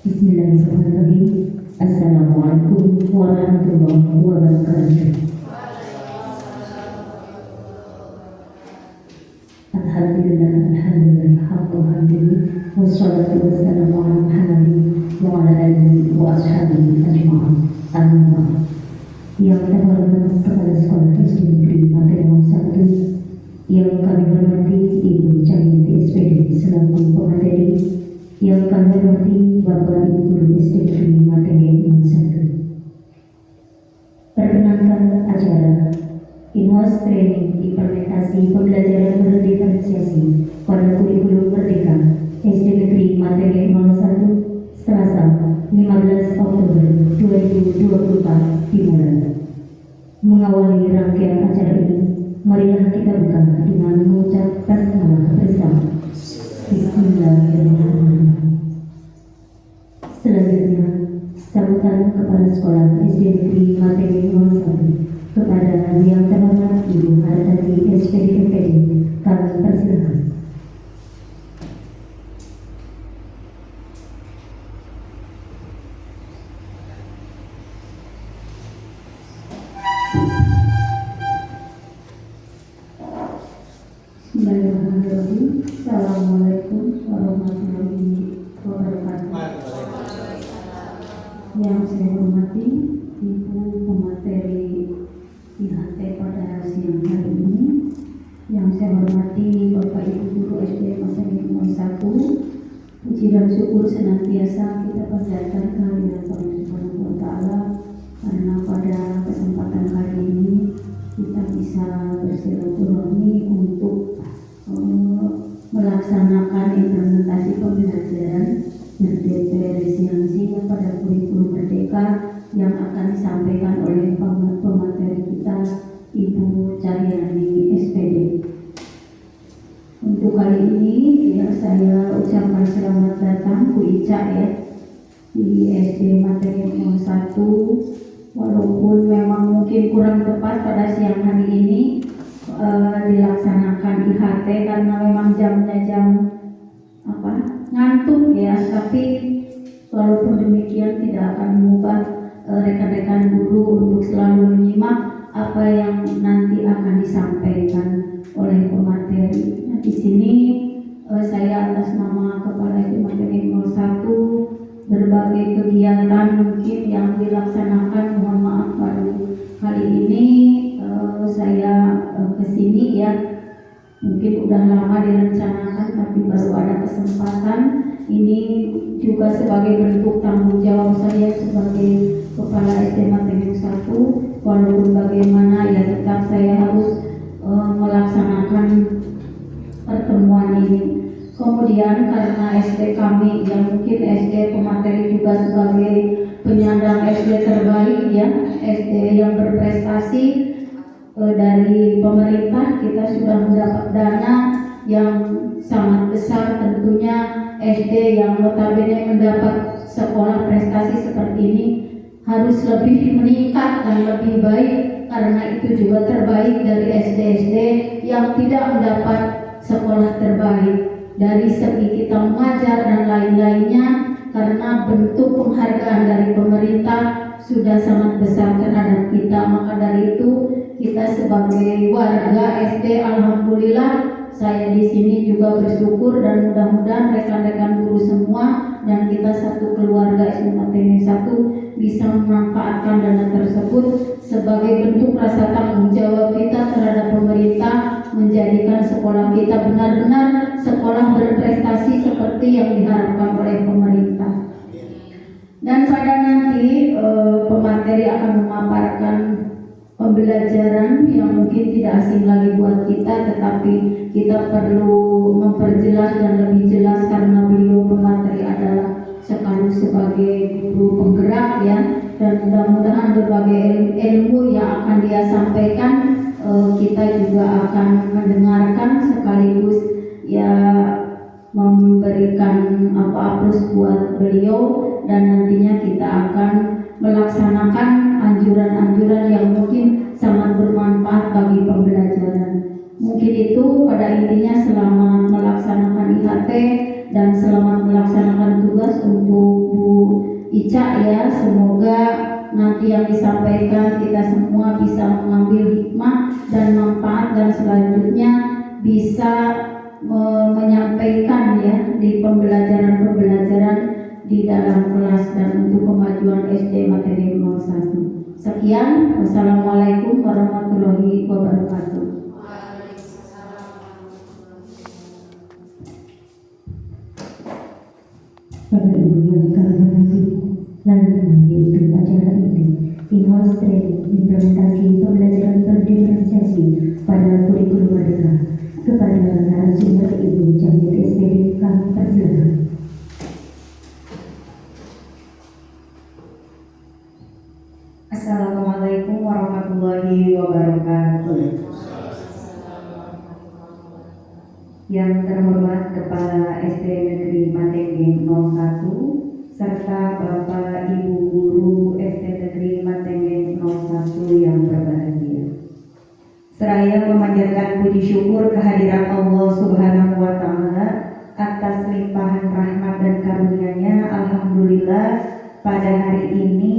Bismillahirrahmanirrahim. Assalamualaikum warahmatullahi wabarakatuh. Alhamdulillah, alhamdulillah, wassalatu wassalamu ala Muhammadin wa ala alihi wa ashabihi ajma'in. Amma yang terhormat Kepala Sekolah SD Negeri Materi 1, yang kami hormati Ibu Cahyati SPD selaku pemateri, yang kami hormati Bapak Ibu Guru SD Negeri Materi 1. Perkenalkan acara in-house training implementasi pembelajaran berdiferensiasi pada kurikulum Merdeka SD Negeri Materi 01 Selasa 15 Oktober 2024 dimulai. Mengawali rangkaian acara ini, marilah kita buka dengan mengucap basmalah bersama. Bismillahirrahmanirrahim. Selanjutnya, sambutan Kepala Sekolah SD Negeri Materi 01 kepada yang terhormat Ibu Haryati SPD kami persilakan. Bismillahirrahmanirrahim. Assalamualaikum warahmatullahi wabarakatuh. Yang saya hormati Ibu pemateri IHT pada siang hari ini, yang saya hormati Bapak Ibu Guru SD Materi 01, puji dan syukur senantiasa kita panjatkan kehadirat Allah Subhanahu wa Ta'ala, karena pada kesempatan kali ini kita bisa bersilaturahmi untuk melaksanakan implementasi pembelajaran berdiferensiasi pada kurikulum Merdeka yang akan disampaikan oleh pemateri kita Ibu Cahyati SPD. Untuk kali ini ya, saya ucapkan selamat datang Bu Ica ya di SD Materi 01, walaupun memang mungkin kurang tepat pada siang hari ini dilaksanakan IHT karena memang jamnya jam ngantuk ya, tapi walaupun demikian tidak akan mengubah rekan-rekan guru untuk selalu menyimak apa yang nanti akan disampaikan oleh pemateri. Nah, di sini saya atas nama Kepala SD Materi 01 berbagai kegiatan mungkin yang dilaksanakan, mohon maaf baru kali ini saya kesini ya, mungkin udah lama direncanakan tapi baru ada kesempatan. Ini juga sebagai bentuk tanggung jawab saya sebagai Kepala SD Materi 1, walaupun bagaimana ya tetap saya harus melaksanakan pertemuan ini. Kemudian karena SD kami yang mungkin SD pemateri juga sebagai penyandang SD terbaik ya, SD yang berprestasi dari pemerintah, kita sudah mendapat dana yang sangat besar. Tentunya SD yang notabene mendapat sekolah prestasi seperti ini harus lebih meningkat dan lebih baik, karena itu juga terbaik dari SD-SD yang tidak mendapat sekolah terbaik. Dari segi kita mengajar dan lain-lainnya, karena bentuk penghargaan dari pemerintah sudah sangat besar terhadap kita. Maka dari itu kita sebagai warga SD, alhamdulillah saya di sini juga bersyukur, dan mudah-mudahan rekan-rekan guru semua dan kita satu keluarga SD Materi 1 bisa memanfaatkan dana tersebut sebagai bentuk rasa tanggung jawab kita terhadap pemerintah, menjadikan sekolah kita benar-benar sekolah berprestasi seperti yang diharapkan oleh pemerintah. Dan pada nanti pemateri akan memaparkan pembelajaran yang mungkin tidak asing lagi buat kita, tetapi kita perlu memperjelas dan lebih jelas karena beliau pemateri adalah sekaligus sebagai guru penggerak ya, dan mudah-mudahan berbagai ilmu yang akan dia sampaikan kita juga akan mendengarkan sekaligus ya memberikan aplaus buat beliau, dan nantinya kita akan melaksanakan anjuran-anjuran yang mungkin sangat bermanfaat bagi pembelajaran. Mungkin itu pada intinya selama melaksanakan IHT dan selamat melaksanakan tugas untuk Bu Ica ya. Semoga nanti yang disampaikan kita semua bisa mengambil hikmah dan manfaat, dan selanjutnya bisa menyampaikan ya di pembelajaran di dalam kelas dan untuk kemajuan SD materi 01. Sekian, wassalamualaikum warahmatullahi wabarakatuh. Bapak Ibu yang kami hormati, lanjutnya yaitu acara ini in-house training implementasi pembelajaran berdiferensiasi pada kurikulum merdeka. Kepada narasumber Ibu Jamil SPD kami persilakan. Assalamualaikum warahmatullahi wabarakatuh. Yang terhormat Kepala SD Negeri Matengeng 01 serta Bapak Ibu Guru SD Negeri Matengeng 01 yang berbahagia. Seraya memanjatkan puji syukur kehadiran Allah Subhanahu wa Ta'ala atas limpahan rahmat dan karunia-Nya. Alhamdulillah, pada hari ini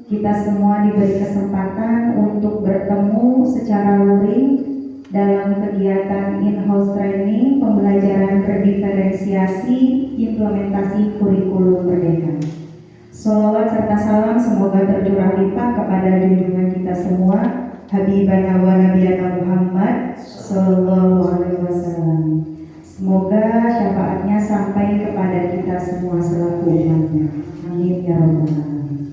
kita semua diberi kesempatan untuk bertemu secara luring dalam kegiatan in-house training pembelajaran berdiferensiasi implementasi kurikulum merdeka. Sholawat serta salam semoga tercurah limpah kepada junjungan kita semua, Habibana wa Nabiyana Muhammad Sallallahu Alaihi Wasallam. Semoga syafaatnya sampai kepada kita semua selaku umatnya. Amin ya rabbal alamin.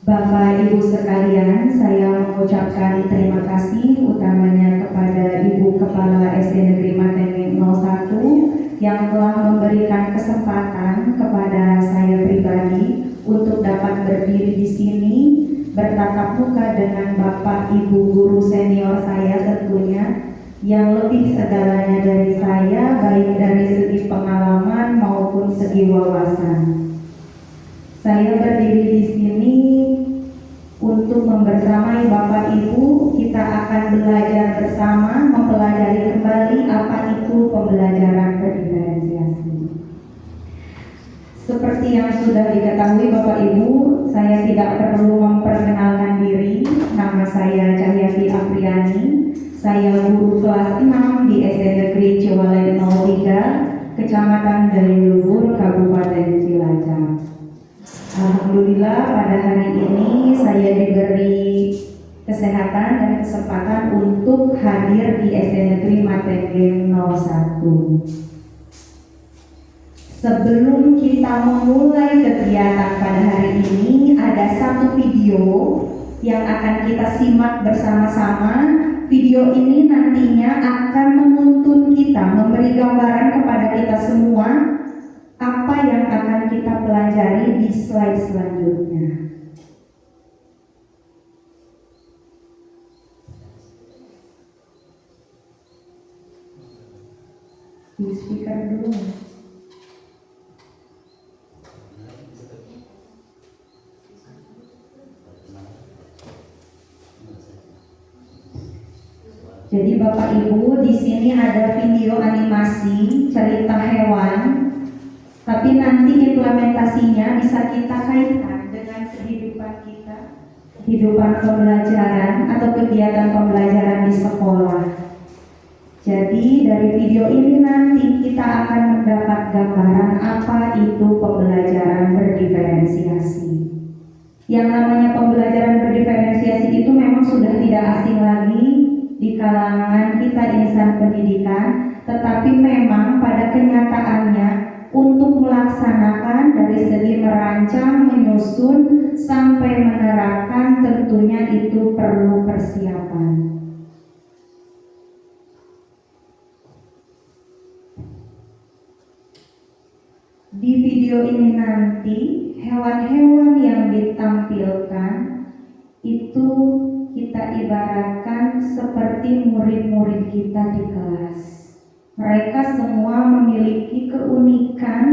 Bapak Ibu sekalian, saya mengucapkan terima kasih utamanya kepada Ibu Kepala SD Negeri Matengeng 01 yang telah memberikan kesempatan kepada saya pribadi untuk dapat berdiri di sini bertatap muka dengan Bapak Ibu guru senior saya tentunya yang lebih segalanya dari saya, baik dari segi pengalaman maupun segi wawasan. Saya berdiri di sini untuk membersamai Bapak Ibu. Kita akan belajar bersama, mempelajari kembali apa itu pembelajaran berdiferensiasi. Seperti yang sudah diketahui Bapak Ibu, saya tidak perlu memperkenalkan diri. Nama saya Cahyati Apriani. Saya guru kelas 6 di SD Negeri Ciwalei 03, Kecamatan Dayuluhur, Kabupaten Cilacap. Alhamdulillah, pada hari ini saya diberi kesehatan dan kesempatan untuk hadir di SD Negeri Matengeng 01. Sebelum kita memulai kegiatan pada hari ini, ada satu video yang akan kita simak bersama-sama. Video ini nantinya akan menuntun kita, memberi gambaran kepada kita semua apa yang akan kita pelajari di slide selanjutnya. Di speaker dulu. Jadi Bapak Ibu, di sini ada video animasi cerita hewan. Tapi nanti implementasinya bisa kita kaitkan dengan kehidupan kita, kehidupan pembelajaran atau kegiatan pembelajaran di sekolah. Jadi dari video ini nanti kita akan mendapat gambaran apa itu pembelajaran berdiferensiasi. Yang namanya pembelajaran berdiferensiasi itu memang sudah tidak asing lagi di kalangan kita insan pendidikan, tetapi memang pada kenyataannya untuk melaksanakan dari segi merancang, menyusun, sampai menerapkan tentunya itu perlu persiapan. Di video ini nanti hewan-hewan yang ditampilkan itu kita ibaratkan seperti murid-murid kita di kelas. Mereka semua memiliki keunikan,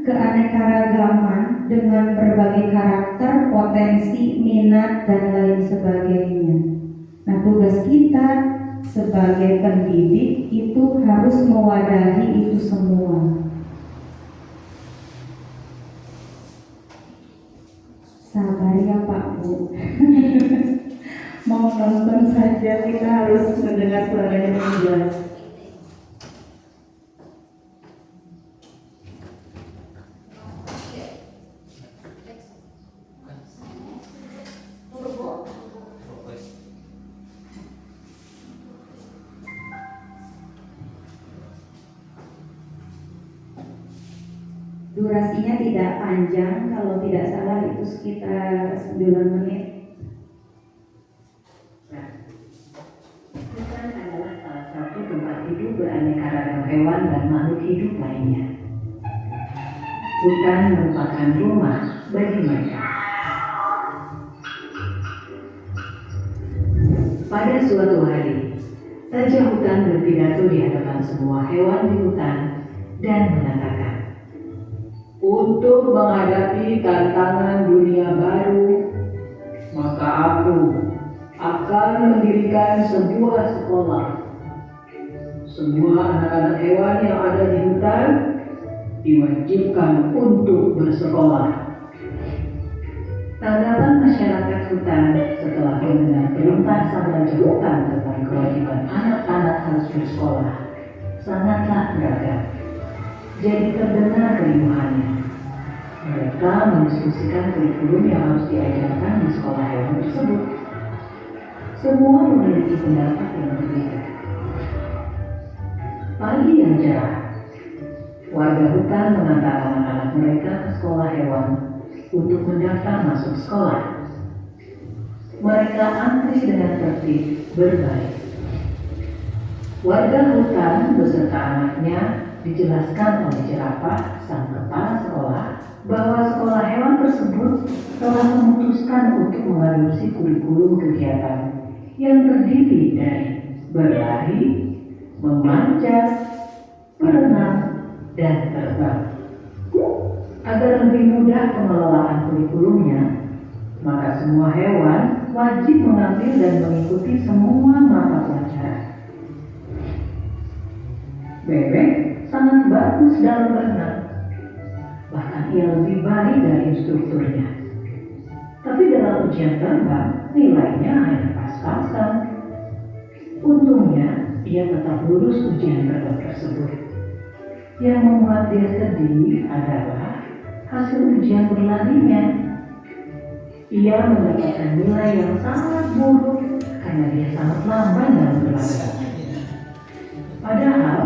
keanekaragaman dengan berbagai karakter, potensi, minat, dan lain sebagainya. Nah, tugas kita sebagai pendidik itu harus mewadahi itu semua. Sabar ya Pak Bu. Mau nonton saja kita harus mendengar suaranya dengan jelas. Durasinya tidak panjang, kalau tidak salah itu sekitar 9 menit. Hutan adalah salah satu tempat hidup beraneka ragam hewan dan makhluk hidup lainnya. Hutan merupakan rumah bagi mereka. Pada suatu hari, Raja Hutan berpidato di hadapan semua hewan di hutan dan mengatakan, "Untuk menghadapi tantangan dunia baru, maka aku akan mendirikan sebuah sekolah. Semua anak-anak hewan yang ada di hutan diwajibkan untuk bersekolah." Tanggapan masyarakat hutan setelah mendengar perintah sang raja hutan tentang kewajiban anak-anak harus bersekolah sangatlah beragam. Jadi terdengar keriuhannya. Mereka mendiskusikan kurikulum yang harus diajarkan di sekolah hewan tersebut. Semua memiliki pendapat yang berbeda. Pagi yang cerah, warga hutan mengantar anak-anak mereka ke sekolah hewan untuk mendaftar masuk sekolah. Mereka antri dengan tertib berbaris. Warga hutan beserta anaknya dijelaskan oleh jerapah sang kepala sekolah bahwa sekolah hewan tersebut telah memutuskan untuk mengadopsi kurikulum kegiatan yang terdiri dari berlari, memanjat, berenang, dan terbang. Agar lebih mudah pengelolaan kurikulumnya, maka semua hewan wajib mengambil dan mengikuti semua mata pelajaran. Bebek sangat bagus dalam berenang, bahkan ia lebih baik dari instrukturnya. Tapi dalam ujian terbang, nilainya hanya pas-pasan. Untungnya, ia tetap lulus ujian terbang tersebut. Yang membuat dia sedih adalah hasil ujian berlarinya. Ia mendapatkan nilai yang sangat buruk karena dia sangat lamban dalam berlari. Padahal,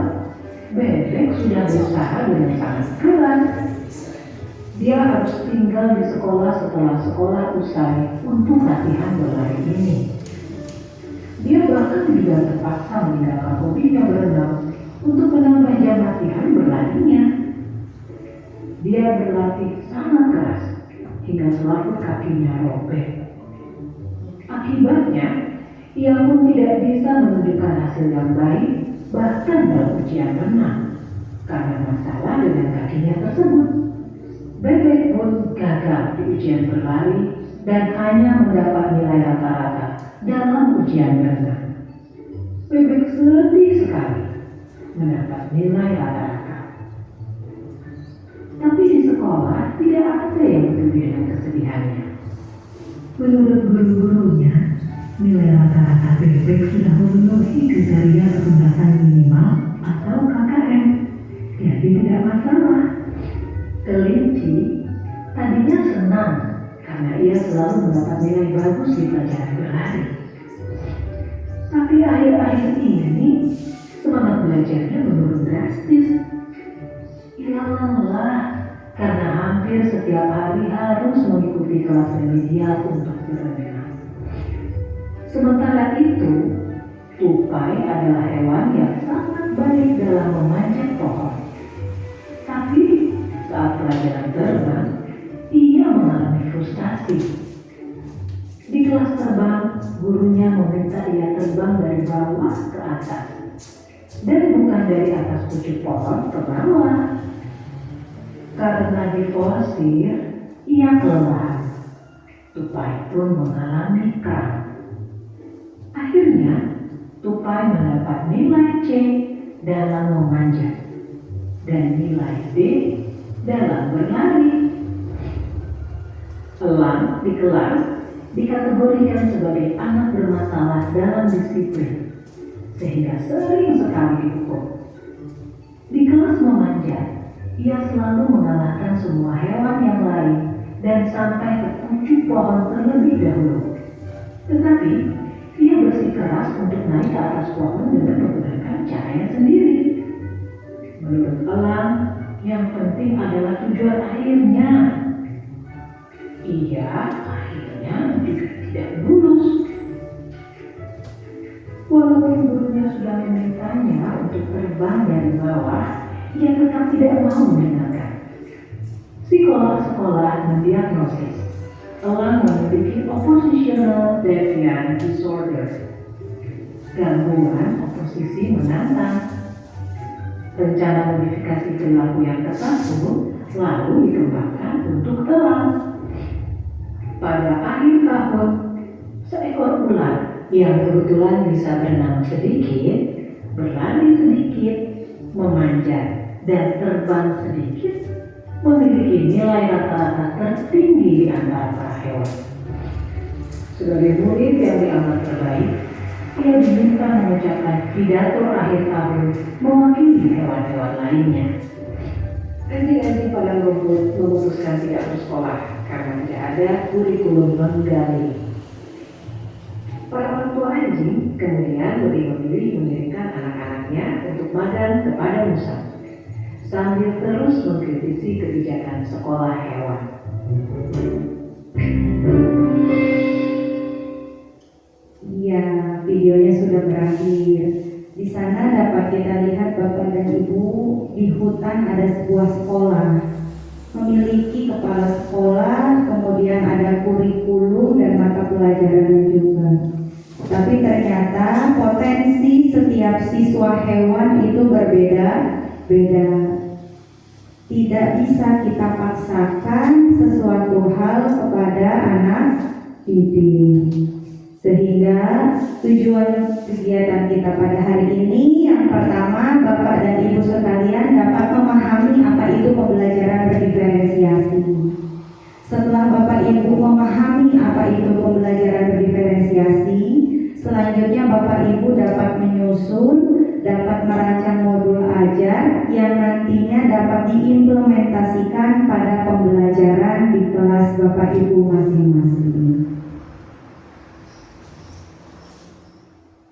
Bebek sudah berusaha dengan sangat keras. Dia harus tinggal di sekolah setelah sekolah usai untuk latihan berlari ini. Dia bahkan juga terpaksa meninggalkan hobinya berenang untuk menambah jam latihan berlarinya. Dia berlatih sangat keras hingga selaput kakinya robek. Akibatnya, ia pun tidak bisa menunjukkan hasil yang baik bahkan dalam ujian renang karena masalah dengan kakinya tersebut. Bebek pun gagal di ujian berlari dan hanya mendapat nilai rata-rata dalam ujian renang. Bebek sedih sekali mendapat nilai rata-rata. Tapi di sekolah tidak ada yang peduli dengan kesedihannya. Menurut guru-gurunya, nilai rata-rata Bebek sudah memenuhi kriteria ketuntasan minimal atau KKM. Jadi tidak masalah. Kelinci tadinya senang karena ia selalu mendapat nilai bagus di pelajaran berlari. Tapi akhir-akhir ini semangat belajarnya menurun drastis. Ia lelah karena hampir setiap hari harus mengikuti kelas remedial untuk berenang. Sementara itu, tupai adalah hewan yang sangat baik dalam memanjat pohon. Tapi saat pelajaran terbang, ia mengalami frustasi. Di kelas terbang, gurunya meminta ia terbang dari bawah ke atas, dan bukan dari atas pucuk pohon ke bawah. Karena diforsir, ia kelelahan. Tupai pun mengalami kram. Akhirnya, tupai mendapat nilai C dalam memanjat dan nilai D dalam berlari. Elang di kelas dikategorikan sebagai anak bermasalah dalam disiplin, sehingga sering sekali dihukum. Di kelas memanjat, ia selalu mengalahkan semua hewan yang lain dan sampai ke pucuk pohon terlebih dahulu. Tetapi, ia bersikeras untuk naik ke atas pohon dengan menggunakan caranya sendiri. Menurut elang, yang penting adalah tujuan akhirnya. Ia akhirnya juga tidak lulus. Walaupun gurunya sudah memintanya untuk terbang dari bawah, ia tetap tidak mau mendengarkan. Psikolog sekolah mendiagnosis elang memiliki oppositional deviant disorder, gangguan oposisi menantang. Rencana modifikasi perilaku yang ketat pun lalu dikembangkan untuk elang. Pada akhir tahun, seekor ular yang kebetulan bisa berenang sedikit, berlari sedikit, memanjat, dan terbang sedikit, memiliki nilai rata-rata tertinggi di antara para hewan. Sebagai murid yang dianggap terbaik, ia diminta mengucapkan pidato akhir tahun mewakili hewan-hewan lainnya. Anjing-anjing pada rumput memutuskan tidak bersekolah karena tidak ada kurikulum menggali. Para orang tua anjing kemudian lebih memilih mengirimkan anak-anaknya untuk magang kepada Musa, sambil terus mengkritisi kebijakan sekolah hewan. Ya, videonya sudah berakhir. Di sana dapat kita lihat Bapak dan Ibu di hutan ada sebuah sekolah, memiliki kepala sekolah, kemudian ada kurikulum dan mata pelajaran juga. Tapi ternyata potensi setiap siswa hewan itu berbeda-beda. Tidak bisa kita paksakan sesuatu hal kepada anak didik. Sehingga tujuan kegiatan kita pada hari ini yang pertama, Bapak dan Ibu sekalian dapat memahami apa itu pembelajaran berdiferensiasi. Setelah Bapak Ibu memahami apa itu pembelajaran berdiferensiasi, selanjutnya Bapak Ibu dapat menyusun, dapat merancang modul ajar yang nantinya dapat diimplementasikan pada pembelajaran di kelas Bapak Ibu masing-masing.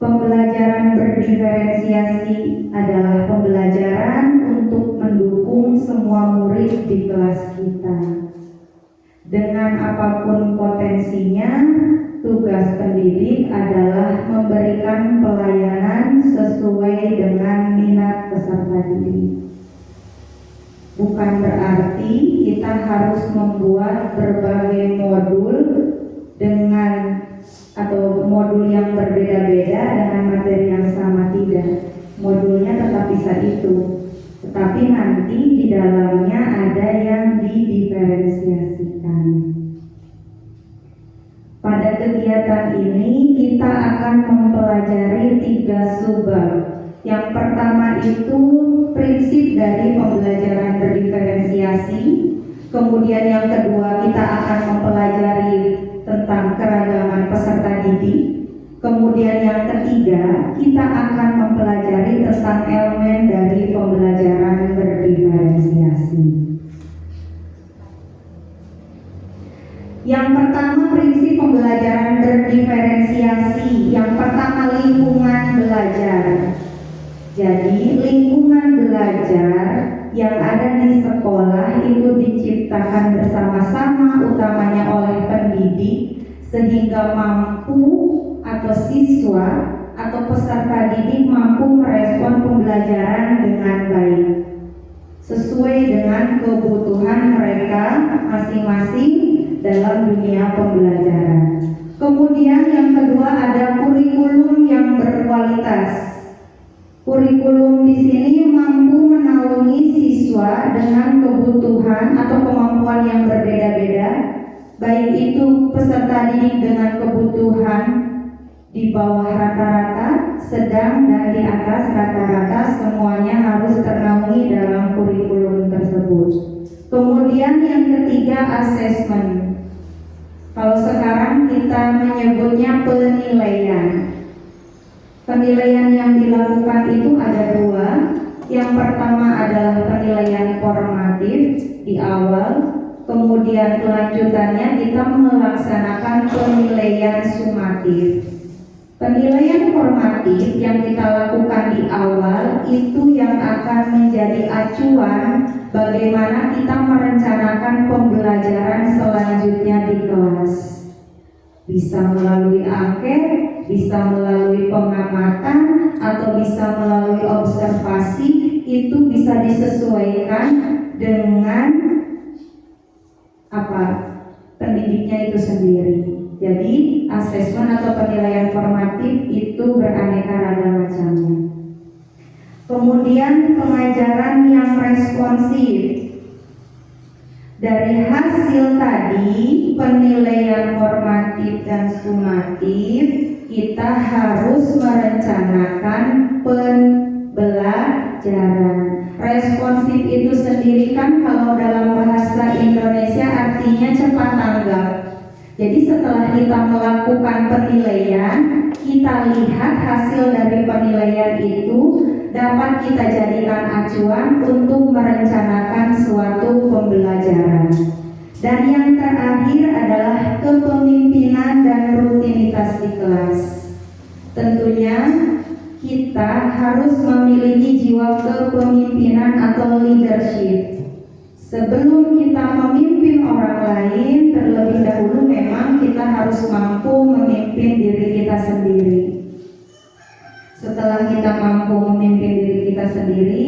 Pembelajaran berdiferensiasi adalah pembelajaran untuk mendukung semua murid di kelas kita. Dengan apapun potensinya, tugas pendidik adalah memberikan pelayanan sesuai dengan minat peserta didik. Bukan berarti kita harus membuat berbagai modul dengan atau modul yang berbeda-beda dengan materi yang sama, tidak. Modulnya tetap bisa itu, tetapi nanti di dalamnya ada yang didiferensiasikan. Pada kegiatan ini kita akan mempelajari 3 subbab. Yang pertama itu prinsip dari pembelajaran berdiferensiasi. Kemudian yang kedua kita akan mempelajari tentang keragaman peserta didik. Kemudian yang ketiga kita akan mempelajari tentang elemen dari pembelajaran berdiferensiasi. Yang pertama prinsip pembelajaran berdiferensiasi. Yang pertama lingkungan belajar. Jadi lingkungan belajar yang ada di sekolah itu diciptakan bersama-sama utamanya oleh pendidik sehingga mampu atau siswa atau peserta didik mampu merespon pembelajaran dengan baik sesuai dengan kebutuhan mereka masing-masing dalam dunia pembelajaran. Kemudian yang kedua ada kurikulum yang berkualitas. Kurikulum di sini mampu menaungi siswa dengan kebutuhan atau kemampuan yang berbeda-beda, baik itu peserta didik dengan kebutuhan di bawah rata-rata sedang, dan di atas rata-rata semuanya harus ternaungi dalam kurikulum tersebut. Kemudian yang ketiga, asesmen. Kalau sekarang kita menyebutnya penilaian. Penilaian yang dilakukan itu ada dua. Yang pertama adalah penilaian formatif di awal. Kemudian kelanjutannya kita melaksanakan penilaian sumatif. Penilaian formatif yang kita lakukan di awal itu yang akan menjadi acuan bagaimana kita merencanakan pembelajaran selanjutnya di kelas. Bisa melalui angket, bisa melalui pengamatan, atau bisa melalui observasi. Itu bisa disesuaikan dengan pendidiknya itu sendiri. Jadi asesmen atau penilaian formatif itu beraneka ragam macamnya. Kemudian pengajaran yang responsif. Dari hasil tadi penilaian formatif dan sumatif, kita harus merencanakan pembelajaran. Responsif itu sendiri kan kalau dalam bahasa Indonesia artinya cepat tanggap. Jadi setelah kita melakukan penilaian, kita lihat hasil dari penilaian itu dapat kita jadikan acuan untuk merencanakan suatu pembelajaran. Dan yang terakhir adalah kepemimpinan dan rutinitas di kelas. Tentunya kita harus memiliki jiwa kepemimpinan atau leadership. Sebelum kita memimpin orang lain, terlebih dahulu memang kita harus mampu memimpin diri kita sendiri. Setelah kita mampu memimpin diri kita sendiri,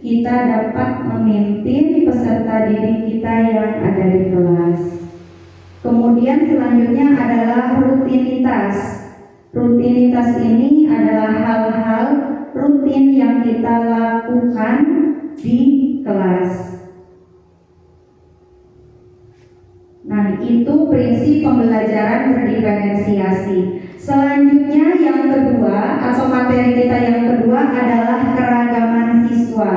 kita dapat memimpin peserta didik kita yang ada di kelas. Kemudian selanjutnya adalah rutinitas. Rutinitas ini adalah hal-hal rutin yang kita lakukan di kelas. Nah, itu prinsip pembelajaran berdiferensiasi. Selanjutnya yang kedua atau materi kita yang kedua adalah keragaman siswa.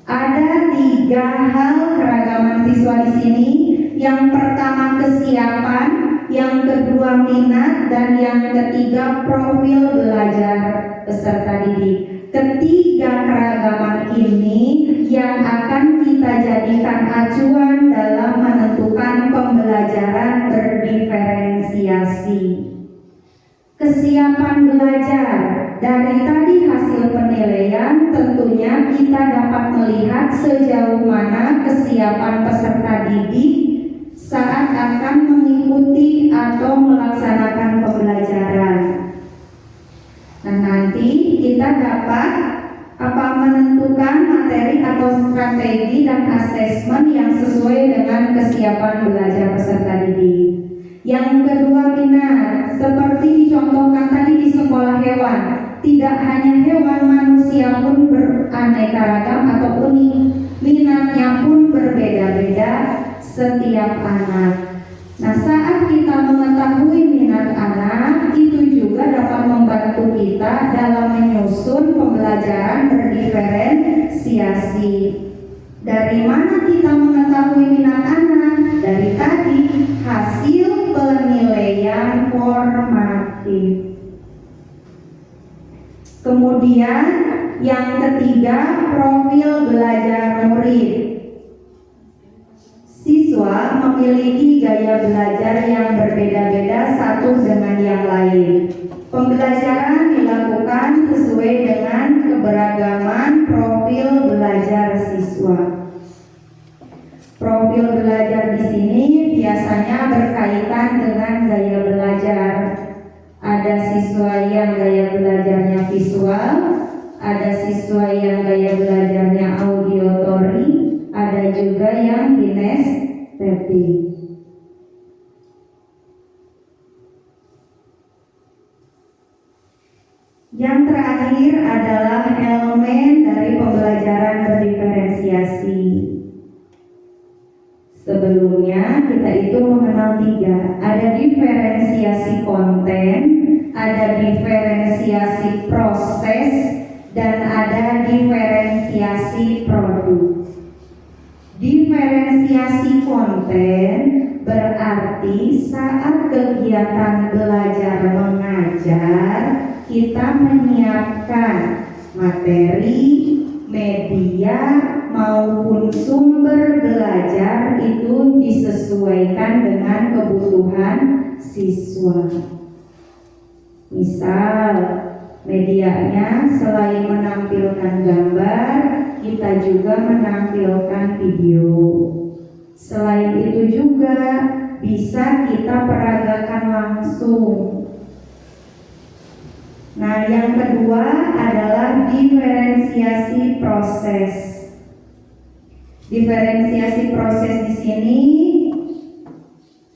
Ada 3 hal keragaman siswa di sini. Yang pertama kesiapan, yang kedua minat, dan yang ketiga profil belajar peserta didik. Ketiga keragaman ini yang akan kita jadikan acuan dalam menentukan pembelajaran berdiferensiasi. Kesiapan belajar. Dari tadi hasil penilaian tentunya kita dapat melihat sejauh mana kesiapan peserta didik saat akan mengikuti atau melaksanakan pembelajaran. Nah, nanti kita dapat menentukan materi atau strategi dan asesmen yang sesuai dengan kesiapan belajar peserta didik. Yang kedua minat, seperti dicontohkan tadi di sekolah hewan, tidak hanya hewan, manusia pun beraneka ragam atau unik. Minatnya pun berbeda-beda setiap anak. Nah, saat kita mengetahui minat anak, itu juga dapat membantu kita dalam menyusun pembelajaran berdiferensiasi. Dari mana kita mengetahui minat anak? Dari tadi hasil penilaian formatif. Kemudian yang ketiga, profil belajar murid. Siswa memiliki gaya belajar yang berbeda-beda satu dengan yang lain. Pembelajaran dilakukan sesuai dengan keberagaman profil belajar siswa. Profil belajar di sini biasanya berkaitan dengan gaya belajar. Ada siswa yang gaya belajarnya visual, ada siswa yang gaya belajarnya auditory, ada juga yang kinestetik. Yang terakhir adalah elemen dari pembelajaran berdiferensiasi. Sebelumnya kita itu mengenal 3. Ada diferensiasi konten, ada diferensiasi proses, dan ada diferensiasi produk. Diferensiasi konten berarti saat kegiatan belajar mengajar kita menyiapkan materi, media maupun sumber belajar itu disesuaikan dengan kebutuhan siswa. Misal medianya selain menampilkan gambar, kita juga menampilkan video. Selain itu juga bisa kita peragakan langsung. Nah, yang kedua adalah diferensiasi proses. Diferensiasi proses di sini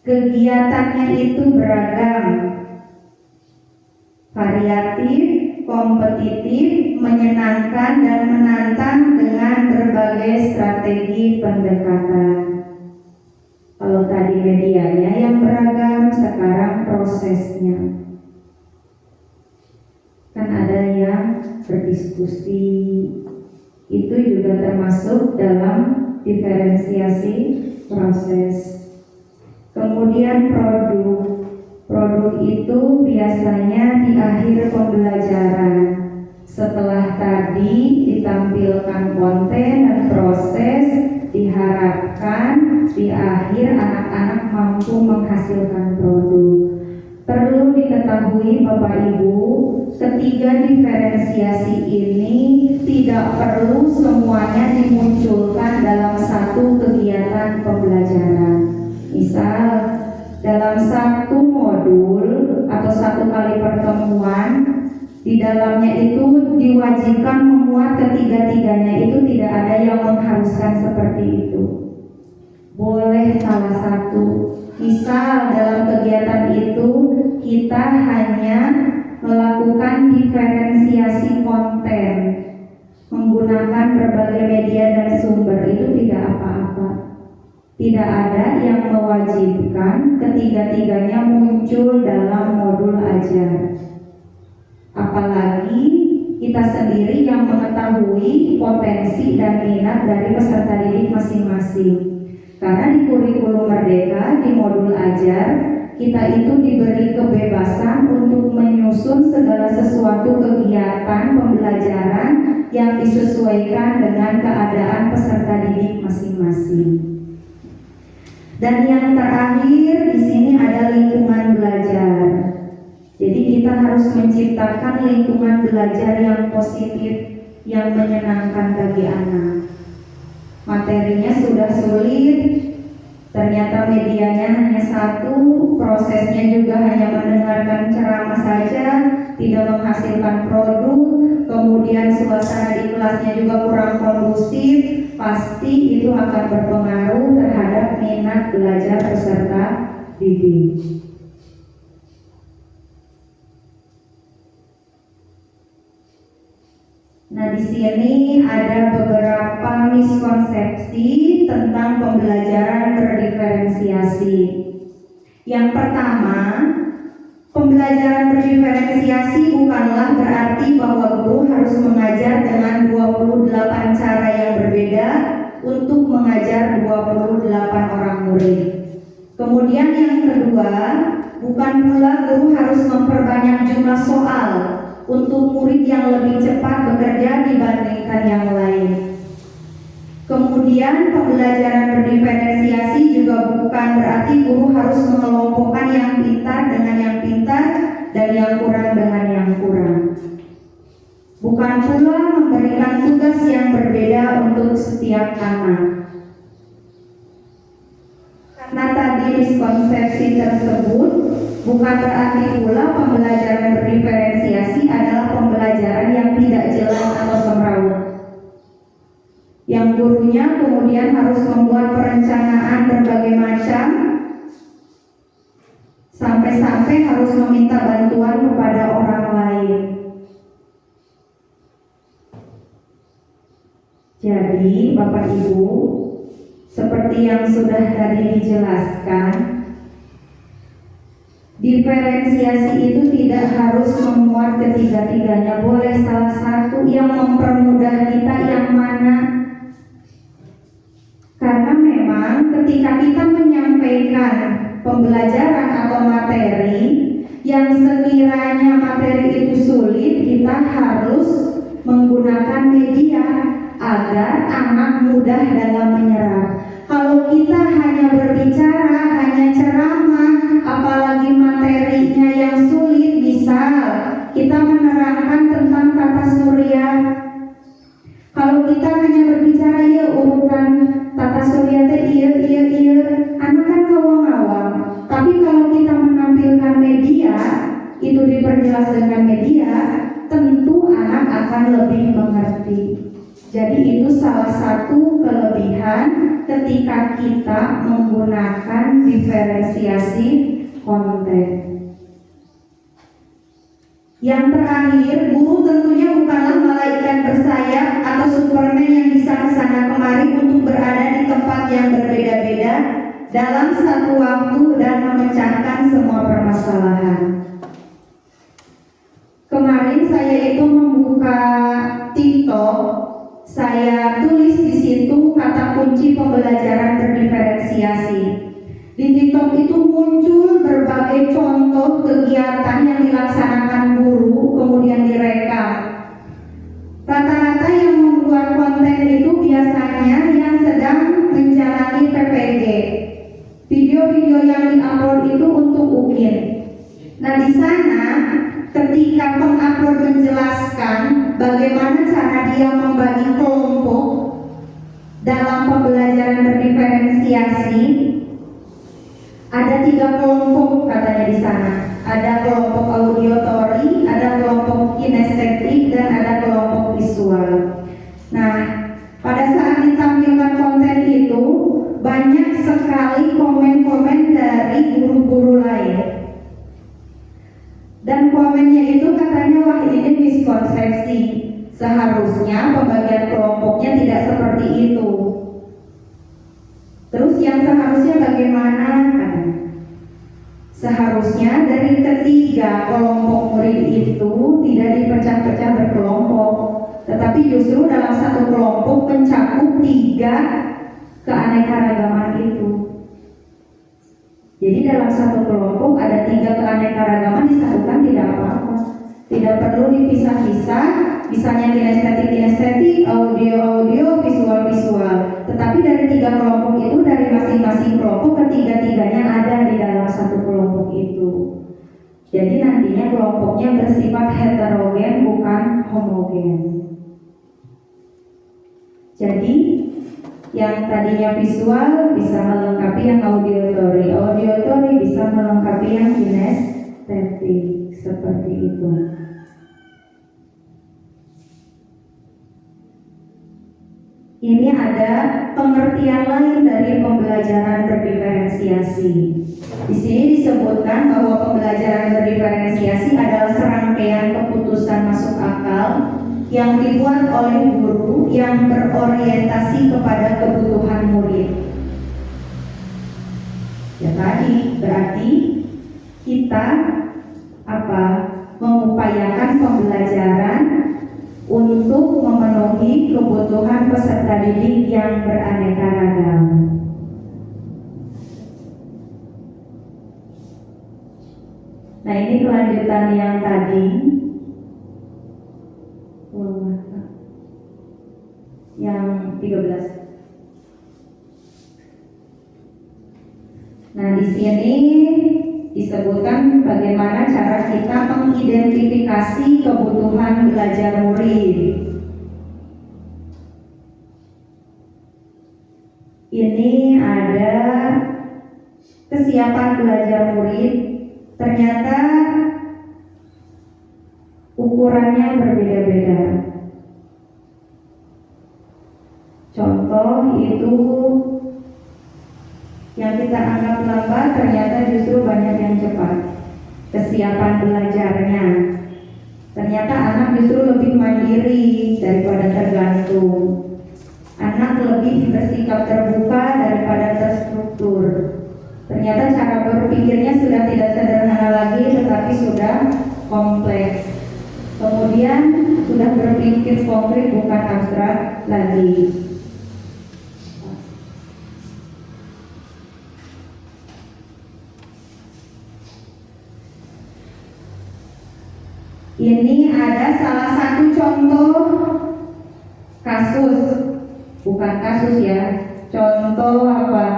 kegiatannya itu beragam, variatif, kompetitif, menyenangkan, dan menantang dengan berbagai strategi pendekatan. Kalau tadi medianya yang beragam, sekarang prosesnya. Kan ada yang berdiskusi, itu juga termasuk dalam diferensiasi proses. Kemudian produk itu biasanya di akhir pembelajaran. Setelah tadi ditampilkan konten dan proses, diharapkan di akhir anak-anak mampu menghasilkan produk. Perlu diketahui Bapak Ibu, ketiga diferensiasi ini tidak perlu semuanya dimunculkan dalam satu kegiatan pembelajaran. Misal, dalam satu modul atau satu kali pertemuan, di dalamnya itu diwajibkan memuat ketiga-tiganya, itu tidak ada yang mengharuskan seperti itu. Boleh salah satu. Misal dalam kegiatan itu kita hanya melakukan diferensiasi konten menggunakan berbagai media dan sumber, itu tidak apa-apa. Tidak ada yang mewajibkan ketiga-tiganya muncul dalam modul ajar. Apalagi kita sendiri yang mengetahui potensi dan minat dari peserta didik masing-masing. Karena di kurikulum Merdeka, di modul ajar, kita itu diberi kebebasan untuk menyusun segala sesuatu kegiatan pembelajaran yang disesuaikan dengan keadaan peserta didik masing-masing. Dan yang terakhir di sini ada lingkungan belajar. Jadi kita harus menciptakan lingkungan belajar yang positif, yang menyenangkan bagi anak. Materinya sudah sulit, ternyata medianya hanya satu, prosesnya juga hanya mendengarkan ceramah saja, tidak menghasilkan produk, kemudian suasana di kelasnya juga kurang kondusif, pasti itu akan berpengaruh terhadap minat belajar peserta didik. Nah, di sini ada beberapa miskonsepsi tentang pembelajaran berdiferensiasi. Yang pertama, pembelajaran berdiferensiasi bukanlah berarti bahwa guru harus mengajar dengan 28 cara yang berbeda untuk mengajar 28 orang murid. Kemudian yang kedua, bukan pula guru harus memperbanyak jumlah soal untuk murid yang lebih cepat bekerja dibandingkan yang lain. Kemudian pembelajaran berdiferensiasi juga bukan berarti guru harus mengelompokkan yang pintar dengan yang pintar dan yang kurang dengan yang kurang. Bukan pula memberikan tugas yang berbeda untuk setiap anak. Karena tadi miskonsepsi tersebut, bukan berarti pula pembelajaran berdiferensiasi adalah pembelajaran yang tidak jelas atau semrawut, yang gurunya kemudian harus membuat perencanaan berbagai macam, sampai-sampai harus meminta bantuan kepada orang lain. Jadi Bapak Ibu, seperti yang sudah tadi dijelaskan, Diferensiasi itu tidak harus memuat ketiga-tiganya, boleh salah satu yang mempermudah kita yang mana. Karena memang ketika kita menyampaikan pembelajaran atau materi yang sekiranya materi itu sulit, kita harus menggunakan media agar anak mudah dalam menyerap. Kalau kita hanya berbicara, hanya ceramah, apalagi materinya yang sulit, misal kita menerangkan tentang tata surya. Kalau kita hanya berbicara ya urutan tata surya teh iya, anak kan ngawang-ngawang. Tapi kalau kita menampilkan media, itu diperjelas dengan media, tentu anak akan lebih mengerti. Jadi itu salah satu kelebihan ketika kita menggunakan diferensiasi konten. Yang terakhir, guru tentunya bukanlah malaikat bersayap atau Superman yang bisa kesana kemari untuk berada di tempat yang berbeda-beda dalam satu waktu dan memecahkan semua permasalahan. Kemarin saya itu membuka TikTok, saya tulis di situ kata kunci pembelajaran berdiferensiasi. Di TikTok itu muncul berbagai contoh kegiatan yang dilaksanakan guru, kemudian direkam. Rata-rata yang membuat konten itu biasanya yang sedang menjalani PPG. Video-video yang diupload itu untuk UKIN. Nah, di sana ketika pengupload menjelaskan bagaimana cara dia membagi kelompok dalam pembelajaran berdiferensiasi, ada 3 kelompok katanya di sana. Ada kelompok auditory, ada kelompok kinestetik, dan ada kelompok visual. Nah, pada saat ditampilkan konten itu banyak sekali komen-komen dari guru-guru lain. Dan komennya itu katanya, wah ini miskonsepsi. Seharusnya pembagian kelompoknya tidak seperti itu. Terus yang seharusnya bagaimana? Seharusnya dari ketiga kelompok murid itu tidak dipecah-pecah berkelompok, tetapi justru dalam satu kelompok mencakup 3 keanekaragaman itu. Jadi dalam satu kelompok ada 3 keanekaragaman disatukan, tidak apa-apa, tidak perlu dipisah-pisah. Misalnya kinestetik, audio, visual. Tetapi dari 3 kelompok itu, dari masing-masing kelompok, ketiga-tiganya ada di dalam satu kelompok itu. Jadi nantinya kelompoknya bersifat heterogen, bukan homogen. Jadi yang tadinya visual bisa melengkapi yang auditory bisa melengkapi yang kinestetik, seperti itu. Ini ada pengertian lain dari pembelajaran berdiferensiasi. Di sini disebutkan bahwa pembelajaran berdiferensiasi adalah serangkaian keputusan masuk akal yang dibuat oleh guru yang berorientasi kepada kebutuhan murid. Ya tadi berarti kita mengupayakan pembelajaran untuk memenuhi kebutuhan peserta didik yang beraneka ragam. Nah, ini kelanjutan yang tadi. Yang 13. Nah, di sini disebutkan bagaimana cara kita mengidentifikasi kebutuhan belajar murid. Ini ada kesiapan belajar murid. Ternyata ukurannya berbeda-beda. Contoh itu yang kita anggap lambat ternyata justru banyak yang cepat. Kesiapan belajarnya, ternyata anak justru lebih mandiri daripada tergantung. Anak lebih bersikap terbuka daripada terstruktur. Ternyata cara berpikirnya sudah tidak sederhana lagi, tetapi sudah kompleks. Kemudian sudah berpikir konkret, bukan abstrak lagi. Ini ada salah satu contoh kasus, bukan kasus ya, contoh apa?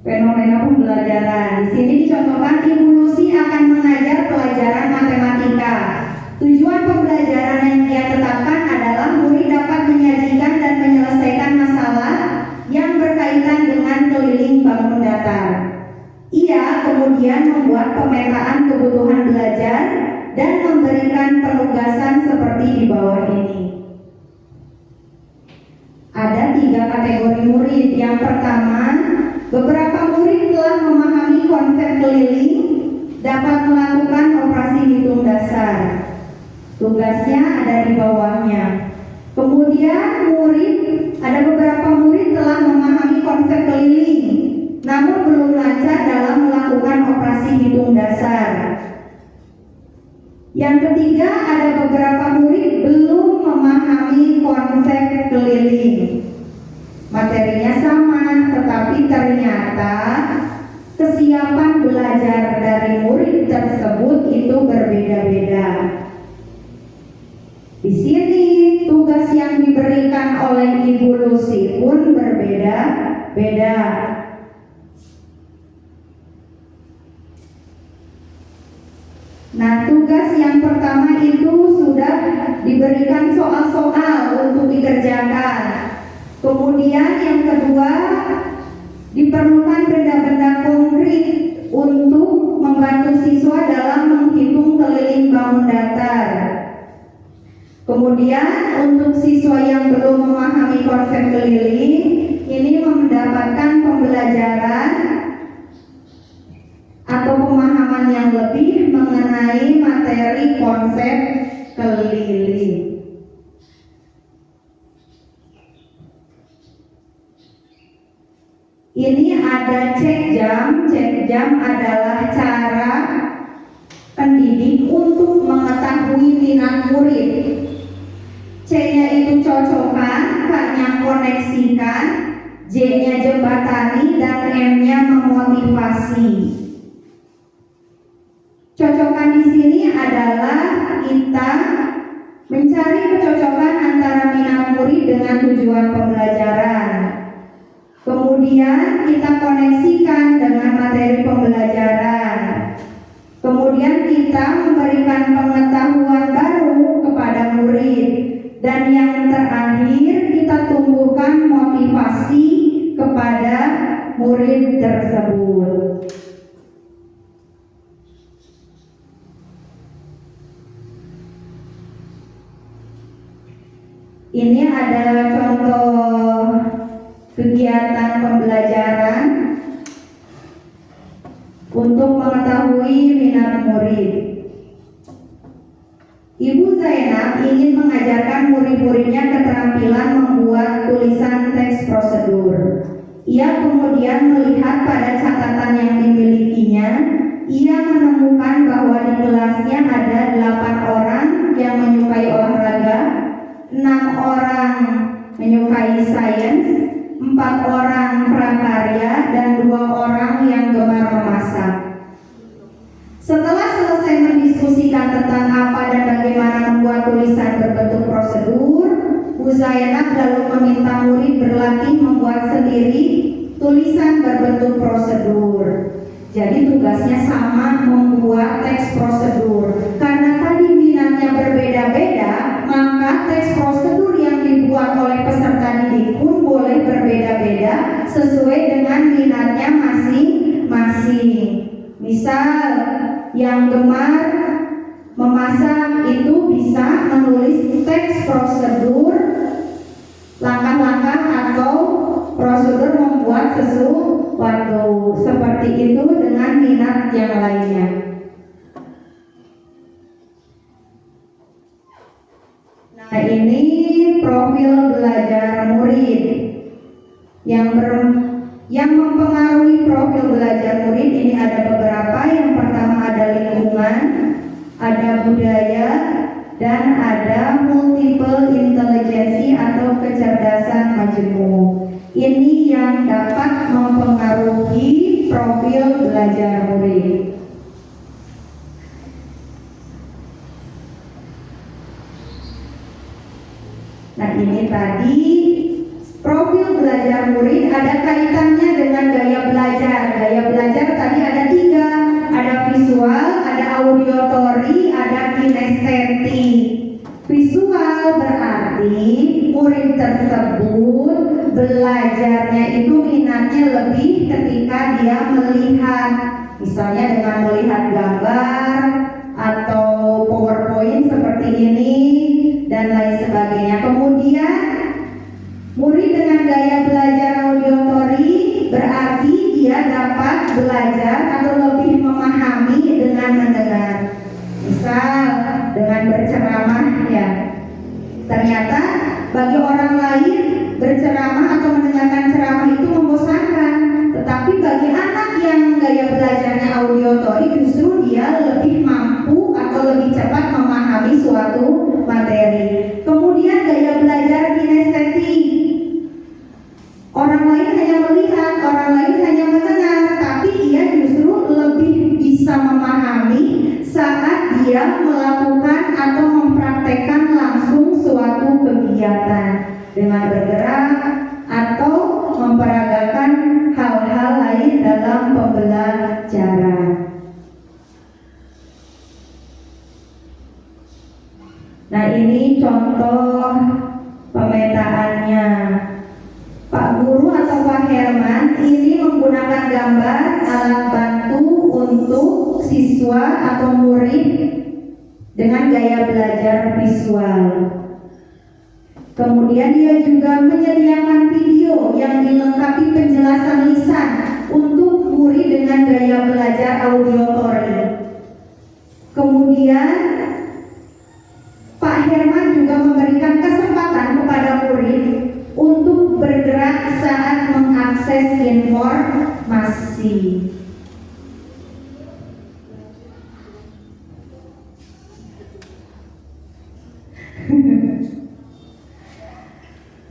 Fenomena pembelajaran. Di sini dicontohkan Ibu Lucy akan mengajar pelajaran matematika. Tujuan pembelajaran yang ia tetapkan adalah murid dapat menyajikan dan menyelesaikan masalah yang berkaitan dengan keliling bangun datar. Ia kemudian membuat pemetaan kebutuhan belajar dan memberikan penugasan seperti di bawah ini. Ada 3 kategori murid. Yang pertama, beberapa murid telah memahami konsep keliling, dapat melakukan operasi hitung dasar. Tugasnya ada di bawahnya. Kemudian ada beberapa murid telah memahami konsep keliling, namun belum lancar dalam melakukan operasi hitung dasar. Yang ketiga, ada beberapa murid belum memahami konsep keliling. Materinya sama, tetapi ternyata kesiapan belajar dari murid tersebut itu berbeda-beda. Di sini tugas yang diberikan oleh Ibu Lucy pun berbeda-beda. Nah, tugas yang pertama itu sudah diberikan soal-soal untuk dikerjakan. Kemudian yang kedua, diperlukan benda-benda konkret untuk membantu siswa dalam menghitung keliling bangun datar. Kemudian untuk siswa yang belum memahami konsep keliling, ini mendapatkan pembelajaran atau pemahaman yang lebih mengenai materi konsep keliling. Ini ada cek jam. Cek jam adalah cara pendidik untuk mengetahui minat murid. C-nya itu cocokan, K-nya koneksikan, J-nya jembatani, dan M-nya memotivasi. Cocokan di sini adalah kita mencari kecocokan antara minat murid dengan tujuan pembelajaran. Kemudian kita koneksikan dengan materi pembelajaran. Kemudian kita memberikan pengetahuan baru kepada murid. Dan yang terakhir, kita tumbuhkan motivasi kepada murid tersebut. Ini adalah contoh kegiatan pembelajaran untuk mengetahui minat murid. Ibu Zainab ingin mengajarkan murid-muridnya keterampilan membuat tulisan teks prosedur. Ia kemudian melihat pada catatan yang dimilikinya, ia menemukan bahwa di kelasnya ada 8 orang yang menyukai olahraga, 6 orang menyukai sains, 4 orang prakarya, dan 2 orang yang gemar memasak. Setelah selesai mendiskusikan tentang apa dan bagaimana membuat tulisan berbentuk prosedur, Bu Zainab lalu meminta murid berlatih membuat sendiri tulisan berbentuk prosedur. Jadi tugasnya sama, membuat teks prosedur. Karena tadi minatnya berbeda-beda, maka teks prosedur yang dibuat oleh peserta didik pun boleh berbeda-beda sesuai dengan minatnya masing-masing. Misal, yang gemar memasak itu bisa menulis teks prosedur langkah-langkah atau prosedur membuat sesuatu seperti itu dengan minat yang lainnya. Nah, ini profil belajar murid yang Yang mempengaruhi profil belajar murid ini ada beberapa. Yang pertama ada lingkungan, ada budaya, dan ada multiple intelligence atau kecerdasan majemuk. Ini yang dapat mempengaruhi profil belajar murid. Nah, ini tadi profil belajar murid ada kaitannya dengan gaya belajar. Gaya belajar tadi ada 3, ada visual, ada auditory, ada kinestetik. Visual berarti murid tersebut belajarnya itu minatnya lebih ketika dia melihat, misalnya dengan melihat gambar atau PowerPoint seperti ini dan lain sebagainya. Kemudian murid dengan gaya belajar auditory berarti dia dapat belajar atau lebih memahami dengan mendengar. Misal dengan berceramah ya. Ternyata bagi orang lain berceramah atau mendengarkan ceramah itu membosankan. Tetapi bagi anak yang gaya belajarnya auditory justru dia lebih mampu atau lebih cepat memahami suatu materi. Kemudian gaya belajar kinestetik. Orang lain hanya melihat, orang lain hanya mendengar, tapi ia justru lebih bisa memahami saat dia melakukan atau mempraktekkan langsung suatu kegiatan dengan bergerak atau memperagakan hal-hal lain dalam pembelajaran. Nah, ini contoh pemetaannya. Pak Guru atau Pak Herman ini menggunakan gambar alat bantu untuk siswa atau murid dengan gaya belajar visual. Kemudian dia juga menyediakan video yang dilengkapi penjelasan lisan untuk murid dengan gaya belajar auditory. Kemudian Pak Herman juga memberikan kesempatan kepada murid untuk bergerak saat mengakses informasi.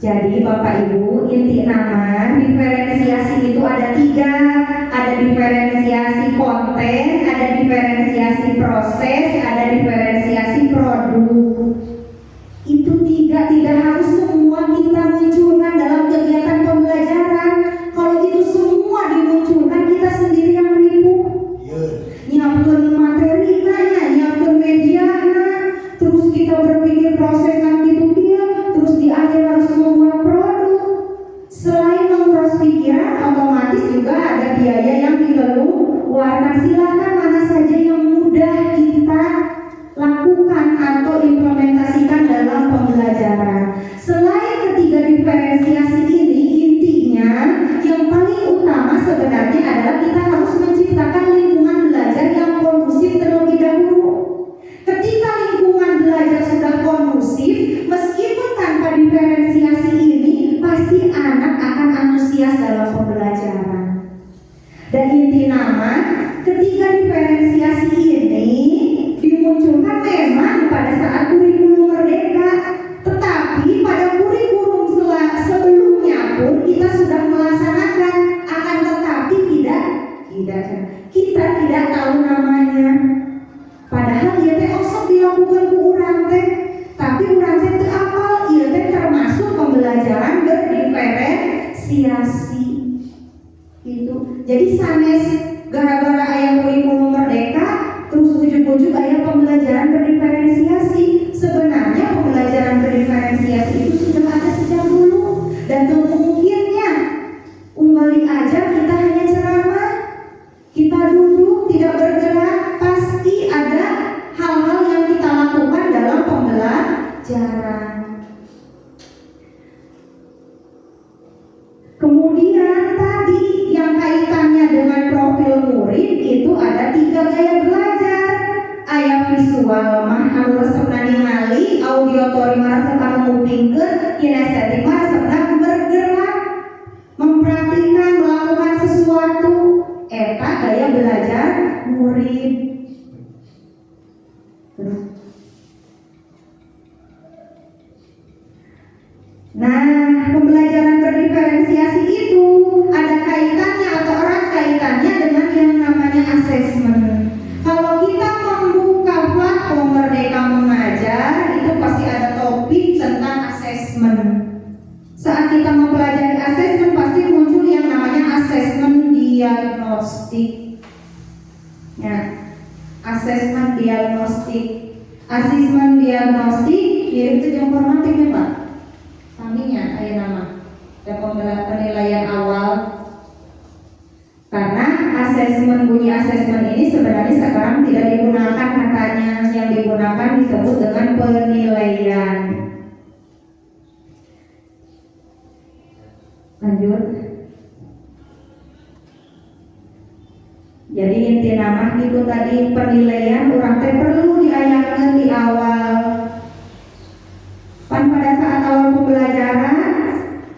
Jadi Bapak Ibu, inti nama diferensiasi itu ada 3. Ada diferensiasi konten, ada diferensiasi proses, ada diferensiasi produk. Itu 3 tidak harus semua kita munculkan dalam kegiatan pembelajaran. Kalau itu semua dimunculkan, kita sendiri yang ribut. Nyiapkan materi nanya, nyiapkan media terus kita berpikir proses nanti itu dia, terus di akhir harus membuat produk. Selain menguras pikiran, otomatis juga ada biaya yang dikeluarkan. Silakan mana saja yang mudah kita lakukan atau implementasikan dalam pembelajaran. Selain ketiga diferensiasi ini, intinya yang paling utama sebenarnya adalah kita harus menciptakan lingkungan belajar yang kondusif terlebih dahulu. Ketika lingkungan belajar sudah kondusif, meskipun tanpa diferensiasi ini, pasti anak akan antusias dalam pembelajaran. Dan inti nama, ketiga diferensiasi ini dimunculkan memang pada saat kurikulum merdeka, tetapi pada kurikulum sebelumnya pun kita sudah melaksanakan, akan tetapi kita tidak tahu namanya. Padahal ia teh osok dilakukan ku urang teh, tapi urang teh teu apal ieu teh termasuk pembelajaran berdiferensiasi. Gitu. Jadi sanes gara-gara aya kurikulum merdeka terus ujuk-ujuk aya pembelajaran berdiferensiasi. Sebenarnya pembelajaran berdiferensiasi itu sudah ada sejak dulu, dan mungkinnya unggali aja kita hanya ceramah, kita duduk tidak bergerak, pasti ada hal-hal yang kita lakukan dalam pembelajaran. Kemudian tadi yang kaitannya dengan profil murid itu ada 3 gaya belajar. Aya visual mah anu resepna ningali, auditory mah resepna ngupingkeun, kinestetik mah resepna bergerak, mempraktikkan, melakukan gaya belajar murid. Nah, pembelajaran berdiferensiasi itu ada kaitannya atau erat kaitannya dengan yang namanya asesmen. Kalau kita membuka platform Merdeka Mengajar, itu pasti ada topik tentang asesmen. Saat kita mempelajari asesmen, pasti muncul yang namanya asesmen diagnostik. Ya, asesmen diagnostik. Asesmen diagnostik mirip itu yang formatif ya Pak. Saminya kayak nama. Ada penilaian awal. Karena bunyi asesmen ini sebenarnya sekarang tidak digunakan katanya. Yang digunakan disebut dengan penilaian. Lanjut. Jadi inti nama itu tadi penilaian orang teh perlu diayakeun di awal. Pada saat awal pembelajaran,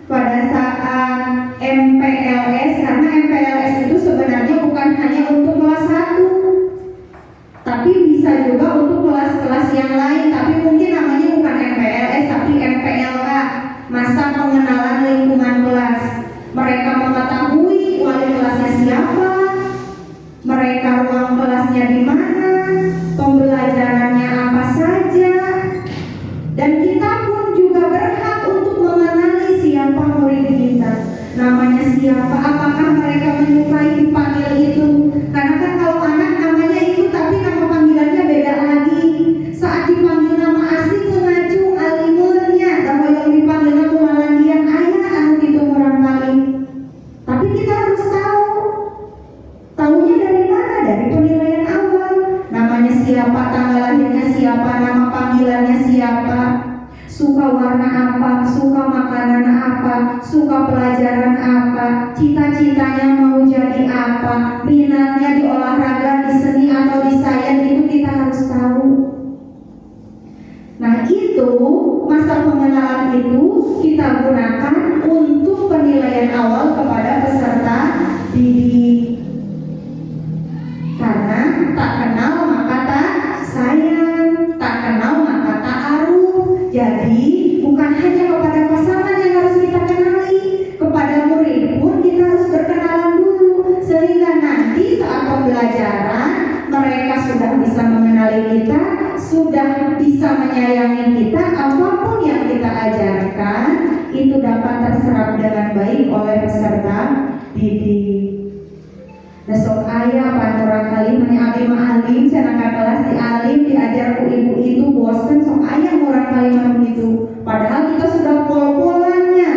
pada saat MPLS, karena MPLS itu sebenarnya bukan hanya untuk kelas 1, tapi bisa juga untuk kelas-kelas yang lain. Tapi mungkin namanya bukan MPLS, tapi MPLK, masa pengenalan lingkungan kelas. Mereka mengetahui wali kelasnya siapa, mereka ruang kelasnya di mana, pembelajarannya apa saja, dan kita pun juga berhak untuk mengenali siapa murid kita, namanya siapa, apakah mereka menyukai dipanggil itu. Karena kan kalau anak namanya itu tapi nama panggilannya beda lagi. Saat dipanggil nama asli ngacung alimunnya, kalau yang dipanggil nama malandian ayah anu gitu orang kali. Tapi kita harus tahu. Tahunya dari mana? Dari penilaian awal. Namanya siapa, tanggal lahirnya siapa, nama panggilannya siapa, suka warna apa, suka makanan apa, suka pelajaran apa, cita-citanya mau jadi apa, minatnya di olahraga, di seni atau di sains, itu kita harus tahu. Nah itu masa pengenalan itu kita gunakan untuk penilaian awal kepada peserta didik. Karena tak kenal maka tak sayang, tak kenal maka tak aruh. Jadi bukan hanya kepada pasangan yang harus kita kenali, kepada murid pun kita harus berkenalan dulu, sehingga nanti saat pembelajaran mereka sudah bisa mengenali kita, sudah bisa menyayangi kita. Apapun yang kita ajarkan itu dapat terserap dengan baik oleh peserta didik. Besok ayah pantura kali abdi mah alim cenah kelas di alim diajar ku ibu itu bosen sok ayah orang kali mah gitu. Padahal kita sudah pol-polannya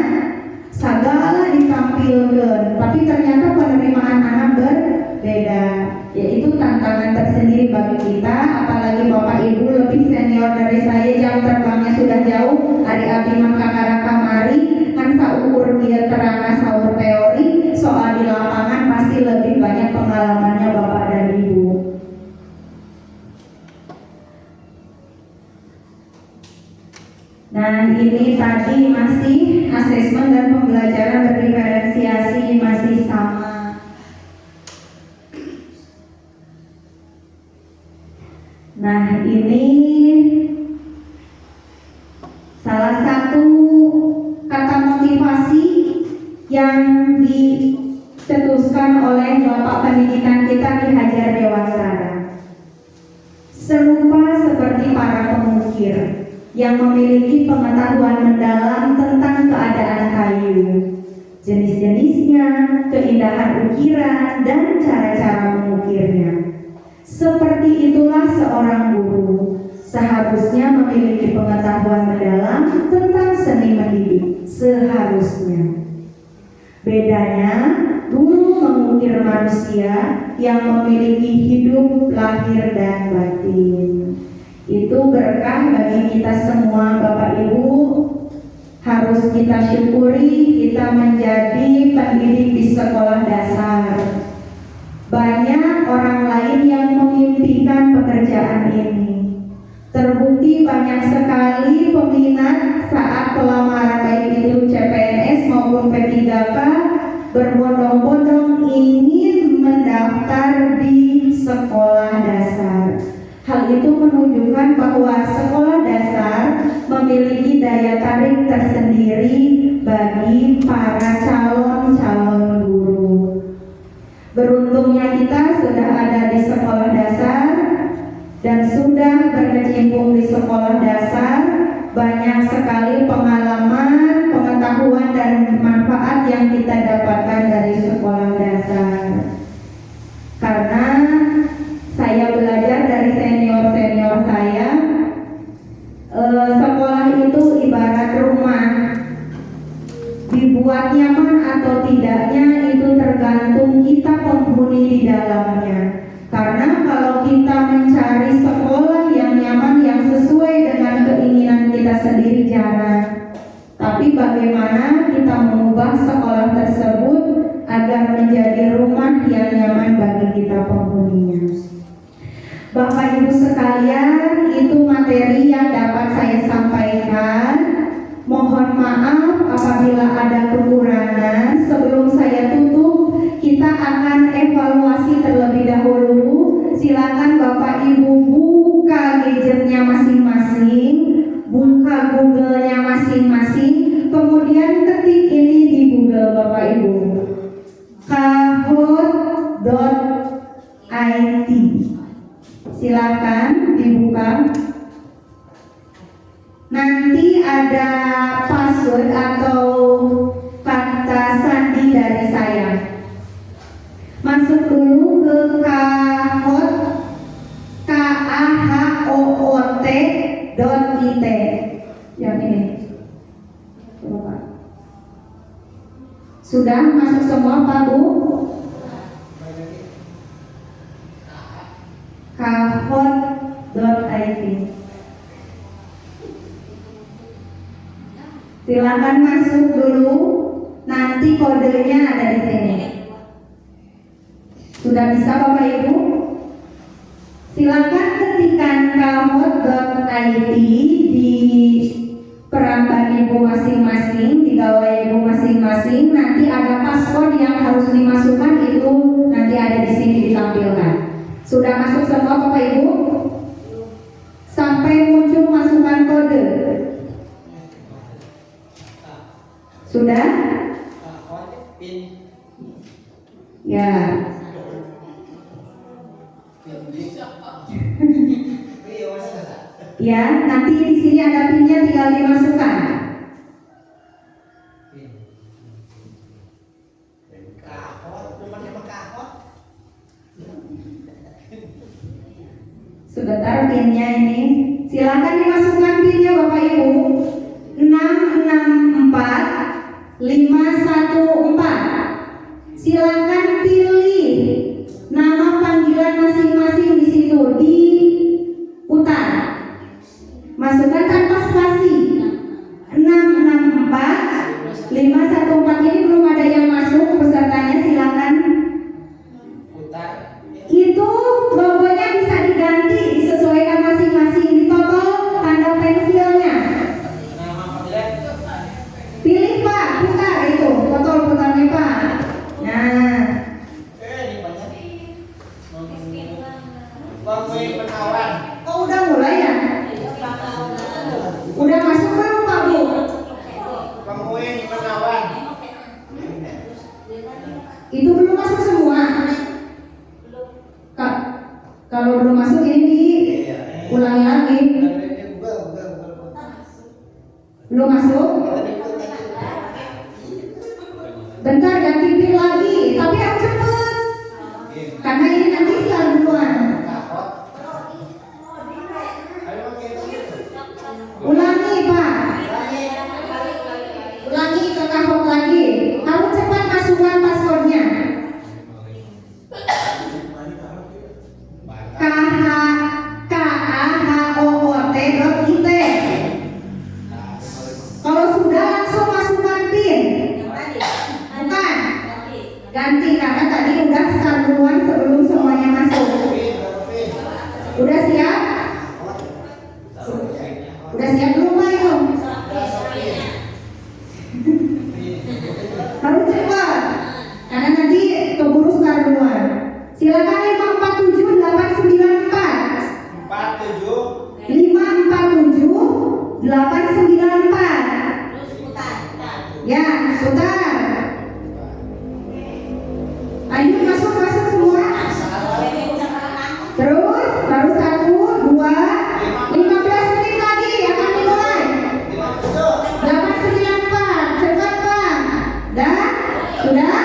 segala ditampilkan, tapi ternyata penerimaan anak berbeda. Yaitu tantangan tersendiri bagi kita, apalagi bapak ibu lebih senior dari saya, jam terbangnya sudah jauh. Hari abdi mah kakara kamari kan saukur dia terangna saur teori, soal di lapangan pasti lebih banyak pengalamannya bapak dan ibu. Nah ini tadi masih asesmen dan pembelajaran berdiferensiasi masih sama. Nah ini salah satu kata motivasi yang dicetuskan oleh Bapak Pendidikan kita Ki Hajar Dewasara. Serupa seperti para pengukir yang memiliki pengetahuan mendalam tentang keadaan kayu, jenis-jenisnya, keindahan ukiran, dan cara-cara mengukirnya. Seperti itulah seorang guru seharusnya memiliki pengetahuan mendalam tentang seni mendidik, seharusnya. Bedanya, guru mengukir manusia yang memiliki hidup lahir dan batin. Itu berkah bagi kita semua Bapak Ibu. Harus kita syukuri kita menjadi pendidik di sekolah dasar. Banyak orang lain yang memimpikan pekerjaan ini. Terbukti banyak sekali peminat saat pelamaran baik itu CPNS maupun P3K berbondong-bondong ingin mendaftar di sekolah dasar. Hal itu menunjukkan bahwa sekolah dasar memiliki daya tarik tersendiri bagi para calon-calon guru. Beruntungnya kita sudah ada di sekolah dasar dan sudah berkecimpung di sekolah dasar. Banyak sekali pengalaman, pengetahuan, dan manfaat yang kita dapatkan dari sekolah dasar. Karena saya belajar dari senior-senior saya, sekolah itu ibarat rumah. Dibuat nyaman atau tidaknya itu tergantung kita penghuni di dalamnya. Karena kalau kita mencari sekolah yang nyaman, yang sesuai dengan keinginan kita sendiri jarang. Tapi bagaimana kita mengubah sekolah tersebut agar menjadi rumah yang nyaman bagi kita penghuninya. Bapak Ibu sekalian, itu materi yang dapat saya sampaikan. Mohon maaf apabila ada kekurangan. Sebelum saya tutup, kita akan evaluasi terlebih dahulu. Silakan Bapak Ibu buka gadgetnya masing-masing, buka Google-nya masing-masing, kemudian ketik ini di Google Bapak Ibu, kahoot.it. Silakan dibuka. Nanti ada password atau kata sandi dari saya. Masuk dulu ke kahoot, kahoot.it. Yang ini. Coba. Sudah masuk semua Pak Bu? kahoot.it. Silakan masuk dulu. Nanti kodenya ada di sini. Sudah bisa Bapak Ibu? Silakan ketikkan kahoot.it di peramban Ibu masing-masing, di gawai Ibu masing-masing. Nanti ada password yang harus dimasukkan, itu nanti ada di sini ditampilkan. Sudah masuk semua Bapak Ibu? Sampai muncul masukkan kode. Sudah? Ya. Ya, nanti di sini ada pinnya, tinggal dimasukkan. Sebentar pinnya ini. Silakan dimasukkan pinnya Bapak Ibu. 664 514. Silakan pilih nama panggilan masing-masing di situ, diputar. Masukkan tanpa spasi. 664 514 ini belum ada yang masuk pesertanya, silakan. Itu logonya bisa diganti, disesuaikan masing-masing, ditotol tanda pensilnya. Pilih Pak, putar itu, totol putarnya Pak. Nah, oh udah mulai ya? Udah masuk belum Pak Bu? Itu belum masuk semua. Kalau belum masuk ini diulangi lagi. Belum masuk? Bentar ganti pin lagi, tapi harus cepet. Karena ini nanti start duluan. Ulangi Pak. Ulangi ke kahoot lagi. Harus cepat masukkan passwordnya. kahoot.it. Kalau sudah langsung masukkan pin. Bukan. Ganti karena tadi udah start duluan sebelum semuanya masuk. Udah siap? Udah siap belum Pak itu? Harus cepat. keburu start duluan. Silakan 547 894. 547 894. Ya, putar. Ayo masuk semua. Terus baru 1, 2, 15 menit lagi akan dimulai. 894, cepat Pak. Sudah?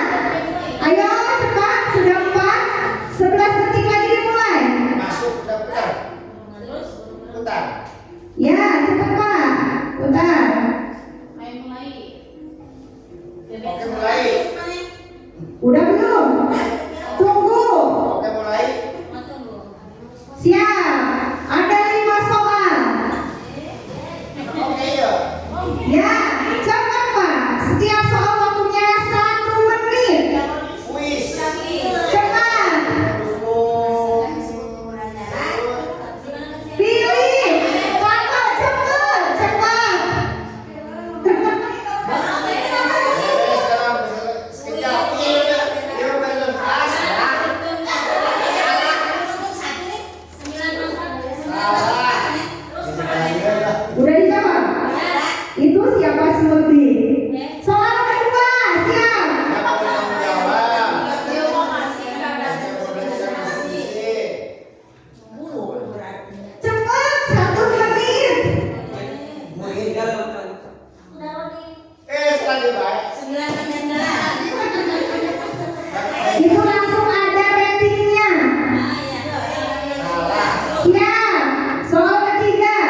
Ayo cepat, sudah 4, 11 detik lagi dimulai. Ya, cepat Pak. Putar. Udah belum? Tunggu. Siap. Ada 5 soal. Ya, cepat Pak. Setiap soal waktunya 1 menit. Cepat. Pilih. Kakak cepat. Udah dijawab? Itu siapa smoothie? Soal kedua, siap. Cepat, 1 menit. Itu langsung ada ratingnya. Siap. Soal ketiga.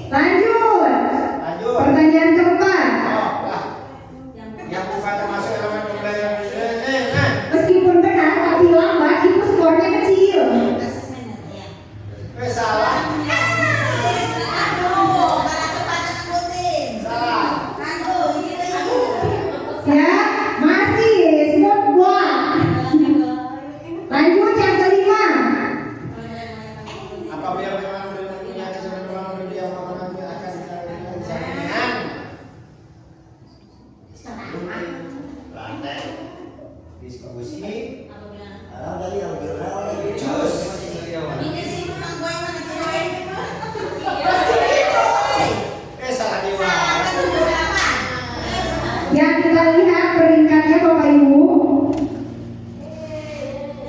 Lanjut. Pertanyaan keempat. Meskipun benar tapi lambat, itu skornya kecil. Ya, masih smooth buat. Lanjut yang kelima. Yang kita lihat peringkatnya Bapak Ibu.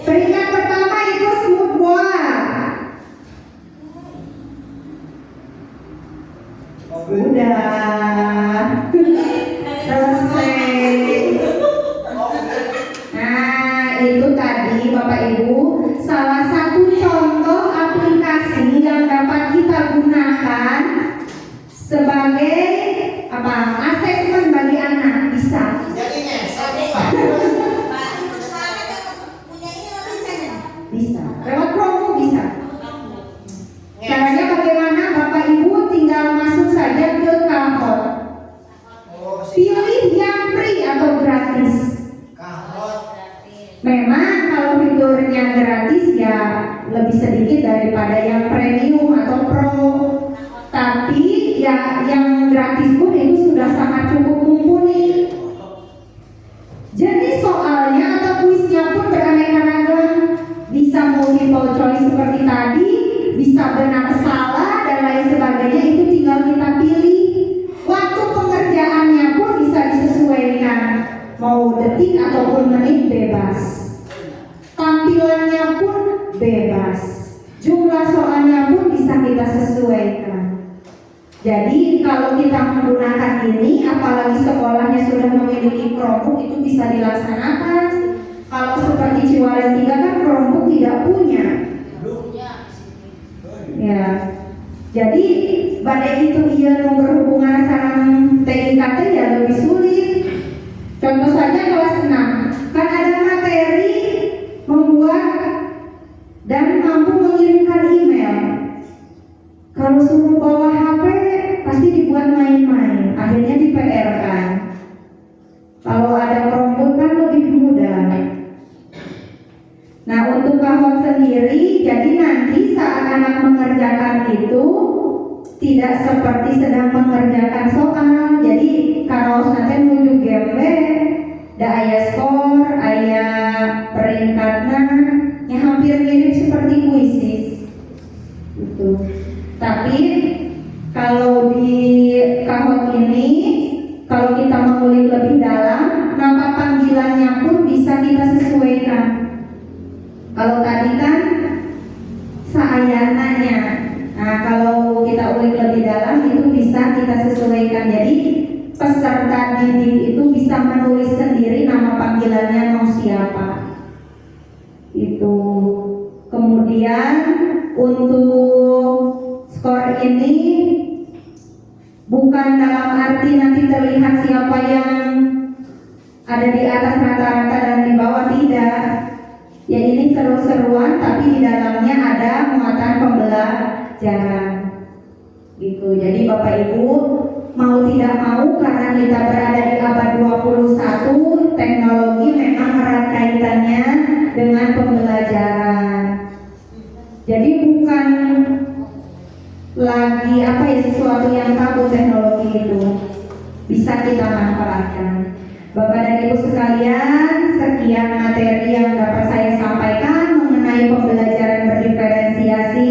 Peringkat pertama itu smooth buat. Udah selesai. Nah, itu tadi Bapak Ibu salah satu contoh aplikasi yang dapat kita gunakan sebagai asesmen bagi anak. Bisa. Bisa. Lewat Chromebook bisa. Caranya bagaimana? Bapak Ibu tinggal masuk saja ke Kahot. Pilih yang free atau gratis. Memang kalau fiturnya gratis ya lebih sedikit daripada yang premium atau pro. Tapi ya yang gratis pun itu sudah sangat cukup mumpuni. Jadi soalnya atau kuisnya pun beraneka ragam. Bisa multiple choice seperti tadi, bisa benar salah dan lain sebagainya, itu tinggal kita pilih. Waktu pengerjaannya pun bisa disesuaikan, mau detik ataupun menit bebas. Tampilannya pun bebas. Jumlah soalnya pun bisa kita sesuaikan. Jadi kalau kita menggunakan ini, apalagi sekolahnya sudah memiliki Chromebook, itu bisa dilaksanakan. Kalau seperti Ciwares 3 kan Chromebook tidak punya. Ya. Jadi pada itu ia berhubungan sarang TIKT ya lebih sulit. Contoh saja kelas 6 kan ada materi membuat sendiri, jadi nanti saat anak mengerjakan itu tidak seperti sedang mengerjakan soal. Jadi kalau nanti menuju game da aya skor, aya peringkatnya yang hampir mirip seperti kuisis gitu. Tapi kalau di kahot ini, kalau kita mengulik lebih dalam, nama panggilannya pun bisa kita sesuaikan. Kalau tadi kan saayananya, nah kalau kita ulik lebih dalam itu bisa kita sesuaikan. Jadi peserta didik itu bisa menulis sendiri nama panggilannya mau siapa. Itu. Kemudian untuk skor ini bukan dalam arti nanti terlihat siapa yang ada di atas rata-rata dan di bawah, tidak. Ya ini seru-seruan, tapi di dalamnya ada muatan pembelajaran gitu. Jadi Bapak Ibu mau tidak mau, karena kita berada di abad 21, teknologi memang erat kaitannya dengan pembelajaran. Jadi bukan lagi sesuatu yang tabu, teknologi itu bisa kita manfaatkan. Bapak dan Ibu sekalian, sekian materi yang dapat saya sampaikan mengenai pembelajaran berdiferensiasi.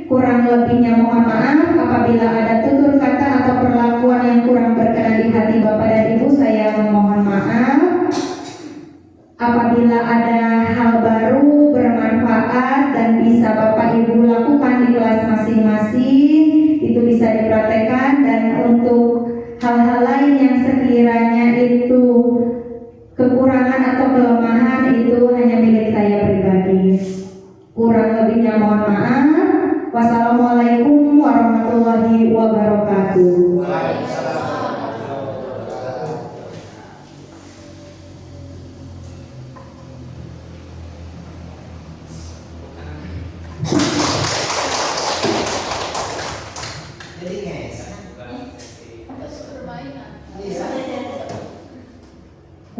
Kurang lebihnya mohon maaf. Apabila ada tutur kata atau perlakuan yang kurang berkenan di hati Bapak dan Ibu, saya memohon maaf. Apabila ada hal baru bermanfaat dan bisa Bapak Ibu lakukan di kelas masing-masing, itu bisa dipraktekkan. Dan untuk hal-hal lain yang sekiranya itu kekurangan atau kelemahan, itu hanya milik saya pribadi. Kurang lebihnya mohon maaf. Wassalamualaikum warahmatullahi wabarakatuh.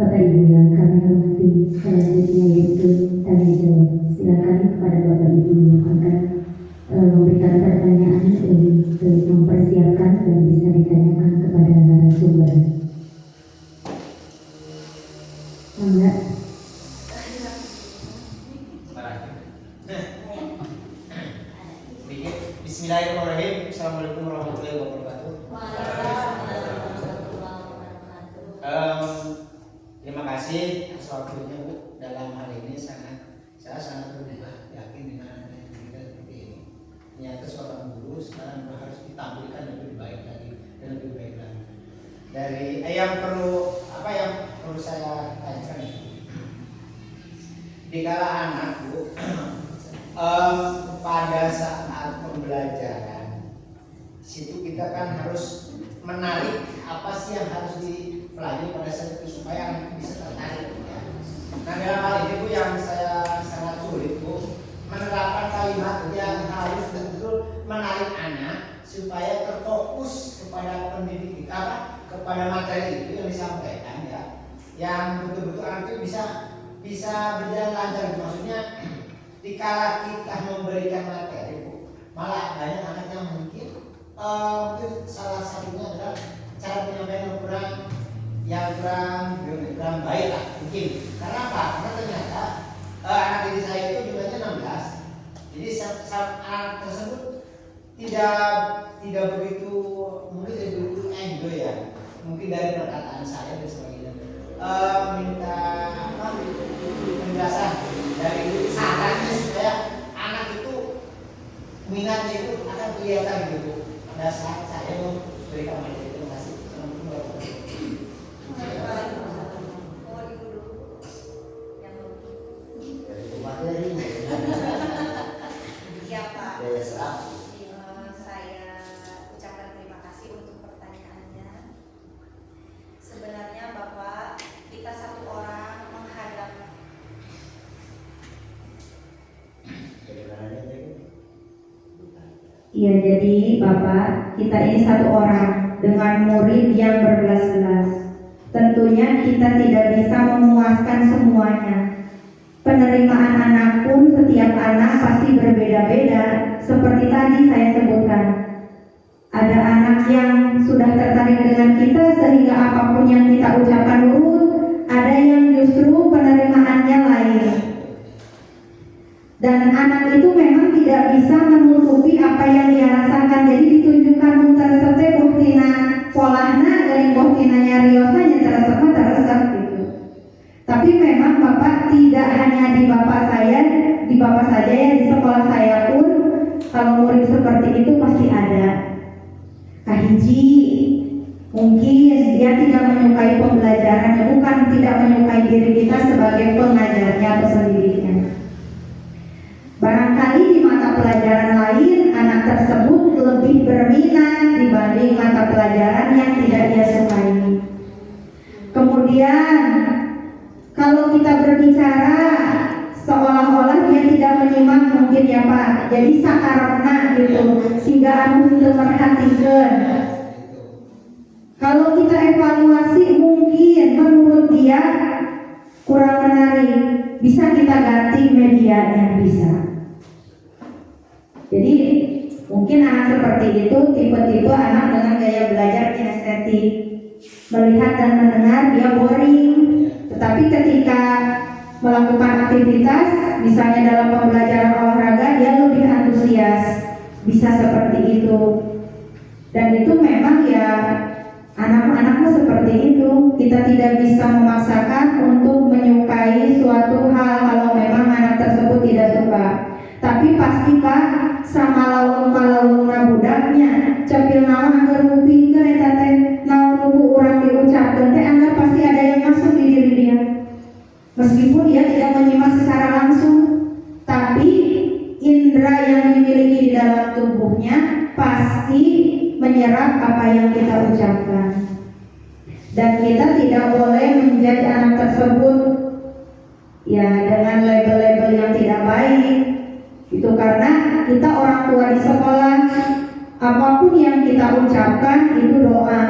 Bapak Ibu yang kami hormati, selanjutnya yaitu tanya jawab. Silakan kepada Bapak Ibu yang akan memberikan pertanyaan untuk mempersiapkan dan bisa ditanyakan kepada narasumber. Enggak. Bismillahirrahmanirrahim. Assalamualaikum warahmatullahi wabarakatuh. Terima kasih atas waktunya Bu. Dalam hal ini saya sangat berubah, yakin dengan adanya kita seperti ini. Ternyata seorang guru sekarang harus ditampilkan lebih baik lagi dan lebih baik lagi. Dari yang perlu saya tanyakan itu, dikala anak Bu, pada saat pembelajaran situ kita kan harus menarik apa sih yang harus dipelajari pada saat itu supaya anak itu bisa tertarik ya. Nah dalam hal ini Bu, yang saya sangat sulit Bu, menerapkan kalimat yang harus betul menarik anak supaya terfokus kepada pendidik kita, kepada materi itu yang disampaikan ya, yang betul-betul anak itu bisa berjalan lancar. Maksudnya dikala kita memberikan materi Bu, malah banyak anak yang mungkin salah satunya adalah cara penyampaian yang kurang baik lah mungkin. Karena apa? Karena ternyata anak didik saya itu jumlahnya 16. Jadi anak tersebut tidak begitu mungkin tidak begitu enjoy ya. Mungkin dari perkataan saya dan sebagainya. Minta penjelasan dari sarannya supaya anak itu minatnya itu akan kelihatan gitu pada saat saya mau berikan materi. Terima kasih. Ya Pak, saya ucapkan terima kasih untuk pertanyaannya. Sebenarnya Bapak, kita satu orang menghadap Iya, jadi Bapak, kita ini satu orang dengan murid yang berbelas-belas. Tentunya kita tidak bisa memuaskan semuanya. Penerimaan anakku pun setiap anak pasti berbeda-beda. Seperti tadi saya sebutkan, ada anak yang sudah tertarik dengan kita sehingga apapun yang kita ucapkan nurut, ada yang justru penerimaannya lain. Dan anak itu memang tidak bisa menutupi apa yang dia rasakan. Jadi ditunjukkan tersebut buktina polahna dari buktina nyariosanya teresep gitu. Tapi memang Bapak tidak hanya di Bapak saja ya, di sekolah saya pun kalau murid seperti itu pasti ada. Kahiji, mungkin dia tidak menyukai pembelajarannya, bukan tidak menyukai diri kita sebagai pengajarnya atau pendidiknya. Barangkali di mata pelajaran lain anak tersebut lebih berminat dibanding mata pelajaran yang tidak dia sukai. Kemudian kalau kita berbicara seolah-olah dia tidak menyimak mungkin ya Pak, jadi sakarepna gitu sehingga anu teu merhatikeun. Kalau kita evaluasi mungkin menurut dia kurang menarik, bisa kita ganti medianya bisa. Jadi mungkin anak seperti itu tipe-tipe anak dengan gaya belajar kinestetik, melihat dan mendengar dia boring. Tetapi ketika melakukan aktivitas, misalnya dalam pembelajaran olahraga, dia lebih antusias, bisa seperti itu. Dan itu memang ya anak-anaknya seperti itu. Kita tidak bisa memaksakan untuk menyukai suatu hal kalau memang anak tersebut tidak suka. Tapi pasti Pak, sama laung-laungna budaknya, cepil naon anggar ngupingkeun eta teh, naon nu urang diucapkeun teh anggar pasti ada yang masuk di diri dia. Meskipun dia tidak menyimak secara langsung, tapi indera yang dimiliki di dalam tubuhnya pasti menyerap apa yang kita ucapkan. Dan kita tidak boleh menjudge anak tersebut ya dengan label-label yang tidak baik. Itu karena kita orang tua di sekolah, apapun yang kita ucapkan itu doa.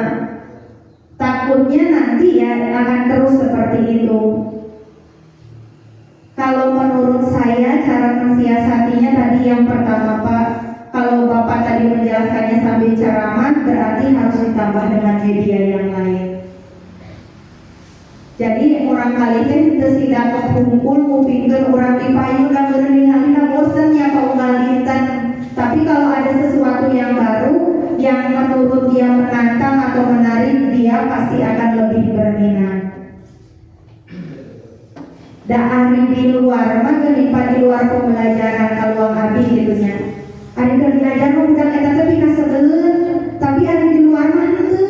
Takutnya nanti ya akan terus seperti itu. Kalau menurut saya cara mensiasatinya tadi yang pertama Pak, kalau Bapak tadi menjelaskannya sambil ceramah berarti harus ditambah dengan media yang lain. Jadi orang kali teh teu siga kekumpul ngupingkeun urang di payung dan beunang bosan ya paungalitan. Tapi kalau ada sesuatu yang baru yang menurut dia menantang atau menarik, dia pasti akan lebih berminat. Da ari di luar mah geuning di luar pembelajaran kalau abi gitu nya. Ari keur diajar mah budak eta teh pikasebeun, tapi ari di luar mah teu.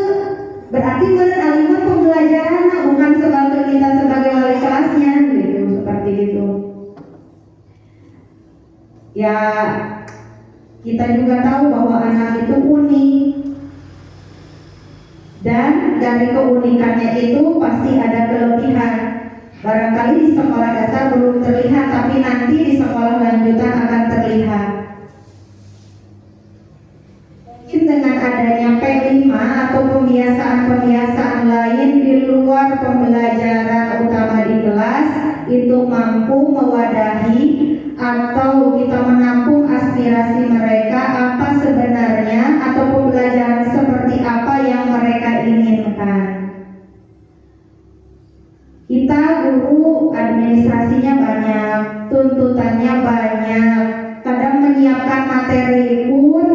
Berarti meureun alimah pembelajaran bukan sebagai kita sebagai wali kelasnya gitu, seperti itu. Ya kita juga tahu bahwa anak itu unik. Dan dari keunikannya itu pasti ada kelebihan. Barangkali di sekolah dasar belum terlihat, tapi nanti di sekolah lanjutan akan terlihat. Mungkin dengan adanya P5 atau pembiasaan-pembiasaan lain di luar pembelajaran utama di kelas itu mampu mewadahi atau kita menampung aspirasi mereka apa sebenarnya atau pembelajaran seperti apa yang mereka inginkan. Kita guru administrasinya banyak, tuntutannya banyak, kadang menyiapkan materi pun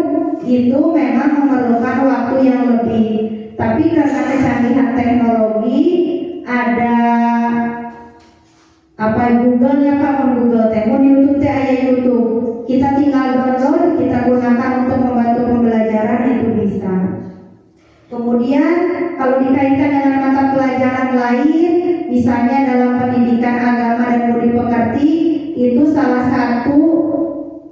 itu memang memerlukan waktu yang lebih. Tapi karena kecanggihan teknologi, ada apa Google ya Pak, Google teh, YouTube teh aya YouTube. Kita tinggal download, kita gunakan untuk membantu pembelajaran itu bisa. Kemudian kalau dikaitkan dengan mata pelajaran lain, misalnya dalam pendidikan agama dan budi pekerti, itu salah satu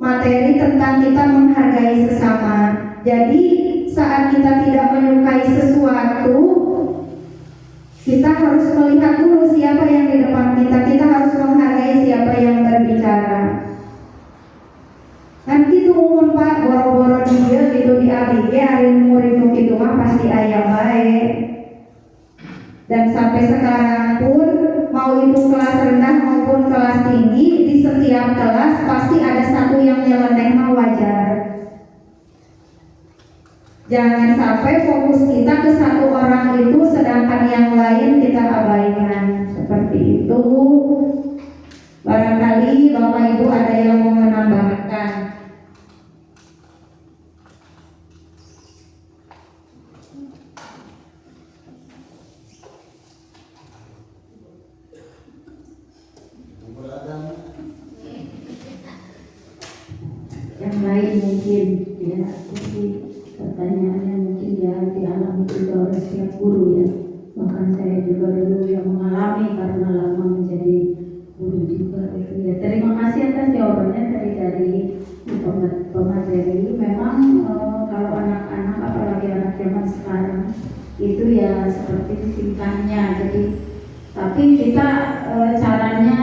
materi tentang kita menghargai sesama. Jadi saat kita tidak menyukai sesuatu, kita harus melihat dulu siapa yang di depan kita. Kita harus menghargai siapa yang berbicara. Kan gitu umum Pak, boro-boro dia gitu di ABG, hari murid itu mah pasti aya bae. Dan sampai sekarang pun mau itu kelas rendah maupun kelas tinggi, di setiap kelas Jangan sampai fokus kita ke satu orang itu sedangkan yang lain kita abaikan. Seperti itu. Barangkali Bapak Ibu ada yang mau menambahkan. Yang lain mungkin ya, jadi pertanyaannya mungkin ya dialami juga oleh setiap guru ya. Bahkan saya juga dulu yang mengalami karena lama menjadi guru juga itu ya. Terima kasih atas jawabannya tadi dari pemateri. Memang kalau anak-anak apalagi anak zaman sekarang itu ya seperti tingkahnya. Jadi tapi kita caranya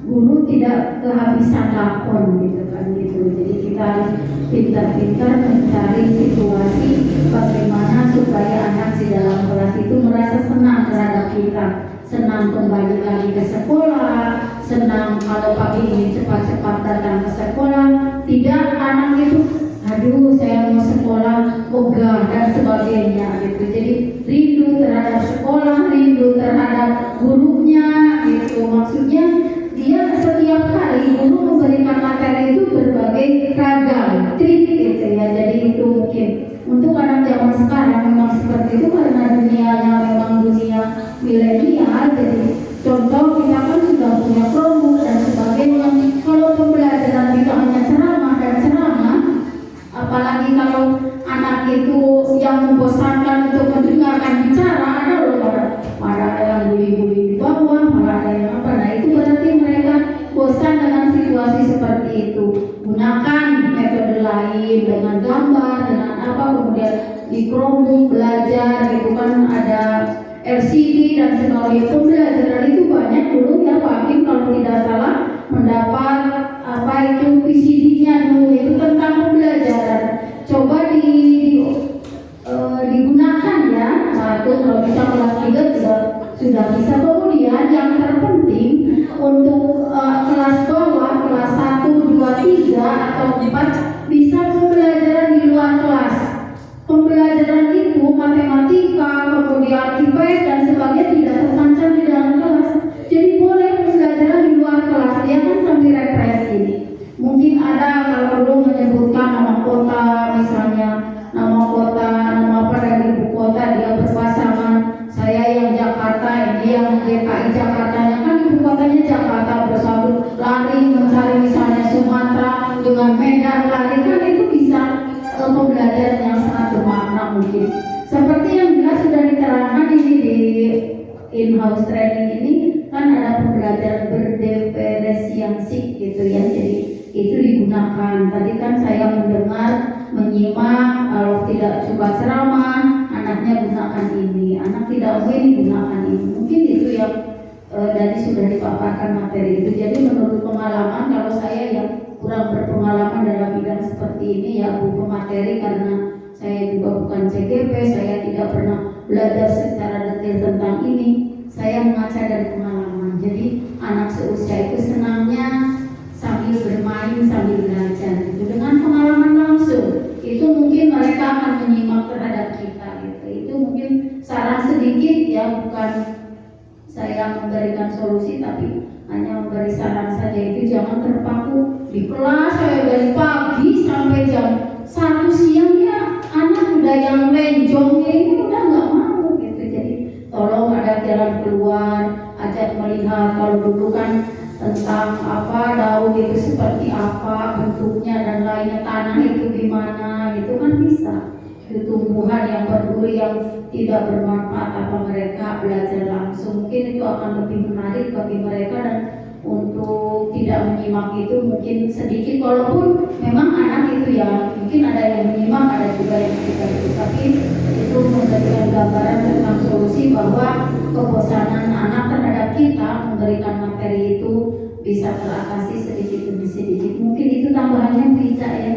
guru tidak kehabisan lakon gitu kan gitu. Jadi kita harus pintar-pintar mencari situasi bagaimana supaya anak di dalam kelas itu merasa senang terhadap kita, senang kembali lagi ke sekolah, senang kalau pagi ini cepat-cepat datang ke sekolah. Tidak anak itu aduh saya mau sekolah ogah dan sebagainya gitu. Jadi rindu terhadap sekolah, rindu terhadap gurunya gitu. Maksudnya dia setiap hari guru memberikan materi itu berbagai ragam trik gitu ya. Jadi itu mungkin untuk anak zaman sekarang memang seperti itu karena dunianya memang dunia milenial. Jadi contoh kita kan sudah punya Chromebook dan sebagainya. Kalau pembelajaran kita hanya ceramah dan ceramah, apalagi kalau anak itu yang membosankan untuk mendengarkan bicara, ada loh malah ada yang bully-bully di bawah, malah ada yang apa. Nah itu berarti mereka bosan dengan situasi seperti itu. Gunakan metode lain dengan gambar, dengan apa, kemudian di Chromebook belajar gitu kan ada LCD dan sebagainya. Pembelajaran itu banyak dulu ya Pak Hakim kalau tidak salah mendapat apa itu PCD-nya dulu itu tentang pembelajaran. Coba digunakan ya. Nah itu kalau bisa kelas 3 sudah bisa. Kemudian yang terpenting untuk kelas bawah, kelas 1, 2, 3 atau 4 bisa pembelajaran di luar kelas. Pembelajaran itu matematika, kemudian IPS dan sebagainya tidak terpancar di dalam kelas. Jadi boleh pembelajaran di luar kelas, dia kan sambil represi. Mungkin ada kalau dulu menyebutkan nama kota, misalnya nama kota, nama apa dari ibu kota, dia berpasangan. Saya yang Jakarta, dia yang DKI Jakartanya kan ibu kotanya Jakarta, bersatu lari mencari misalnya Sumatera dengan Medan lari, kan itu bisa pembelajaran yang sangat bermakna mungkin. Seperti yang jelas sudah diterangkan ini di in-house training ini kan ada pembelajaran berdiferensiasi gitu ya. Jadi itu digunakan. Tadi kan saya mendengar, menyimak, kalau tidak suka ceramah, anaknya gunakan ini, anak tidak mau ini gunakan ini. Mungkin itu yang tadi sudah dipaparkan materi itu. Jadi menurut pengalaman, kalau saya yang kurang berpengalaman dalam bidang seperti ini ya Bu pemateri, karena saya juga bukan CGP, saya tidak pernah belajar secara detail tentang ini. Saya mengaca dari pengalaman. Jadi anak seusia itu senangnya sambil bermain, sambil belajar gitu. Dengan pengalaman langsung itu mungkin mereka akan menyimak terhadap kita gitu. Itu mungkin saran sedikit ya, bukan saya memberikan solusi tapi hanya memberi saran saja. Itu jangan terpaku di kelas saya dari pagi sampai jam 1 siang ya, anak udah yang lenjongnya ini udah nggak mau gitu. Jadi tolong ada jalan keluar, ajak melihat. Kalau dulu kan tentang apa daun itu seperti apa bentuknya dan lainnya, tanah itu gimana gitu kan bisa. Itu tumbuhan yang berduri yang tidak bermanfaat, apa mereka belajar langsung, mungkin itu akan lebih menarik bagi mereka. Dan untuk tidak menyimak itu mungkin sedikit, walaupun memang anak itu ya mungkin ada yang menyimak, ada juga yang tidak itu, tapi itu memberikan gambaran tentang solusi bahwa kebosanan anak terhadap kita memberikan materi itu bisa teratasi sedikit demi sedikit. Mungkin itu tambahannya bisa ya,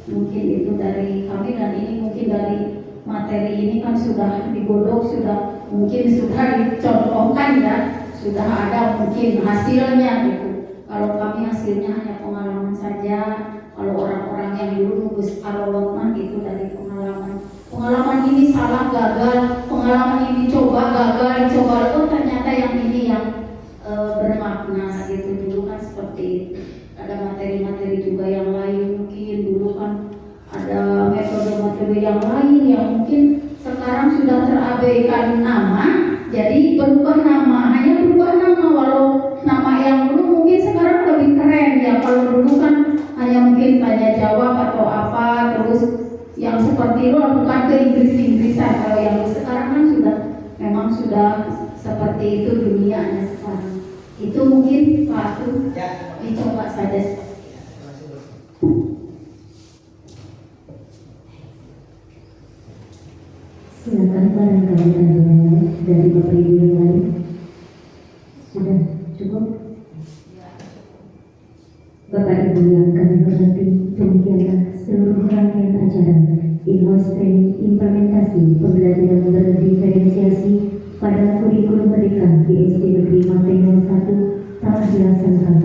mungkin itu dari kami. Dan ini mungkin dari materi ini kan sudah digodok, sudah mungkin sudah dicontohkan ya, sudah ada mungkin hasilnya gitu. Kalau kami hasilnya hanya pengalaman saja, kalau orang-orang yang dulu nunggu sekarolot mah itu dari pengalaman ini salah, gagal, pengalaman ini coba gagal, dicoba, oh ternyata yang ini yang bermakna gitu. Dulu kan seperti itu. Ada materi-materi juga yang lain, mungkin dulu kan ada metode-metode yang lain yang mungkin sekarang sudah terabaikan nama, jadi berubah nama, hanya berubah nama, walau nama yang dulu mungkin sekarang lebih keren ya. Kalau dulu kan hanya mungkin tanya jawab atau apa, terus yang seperti itu bukan ke Inggris-Inggrisan. Kalau yang sekarang kan memang sudah seperti itu dunianya sekarang. Itu mungkin Pak Atu Ya, dicoba saja. terima kasih, Bu. Silakan barangkali ada dari Bapak Ibu yang lain. Sudah cukup? Bapak Ibu yang kami hormati, demikianlah seluruh rangkaian acara in-house training implementasi pembelajaran berdifferensiasi pada kurikulum mereka di SD Negeri Mateng 01 telah dilaksanakan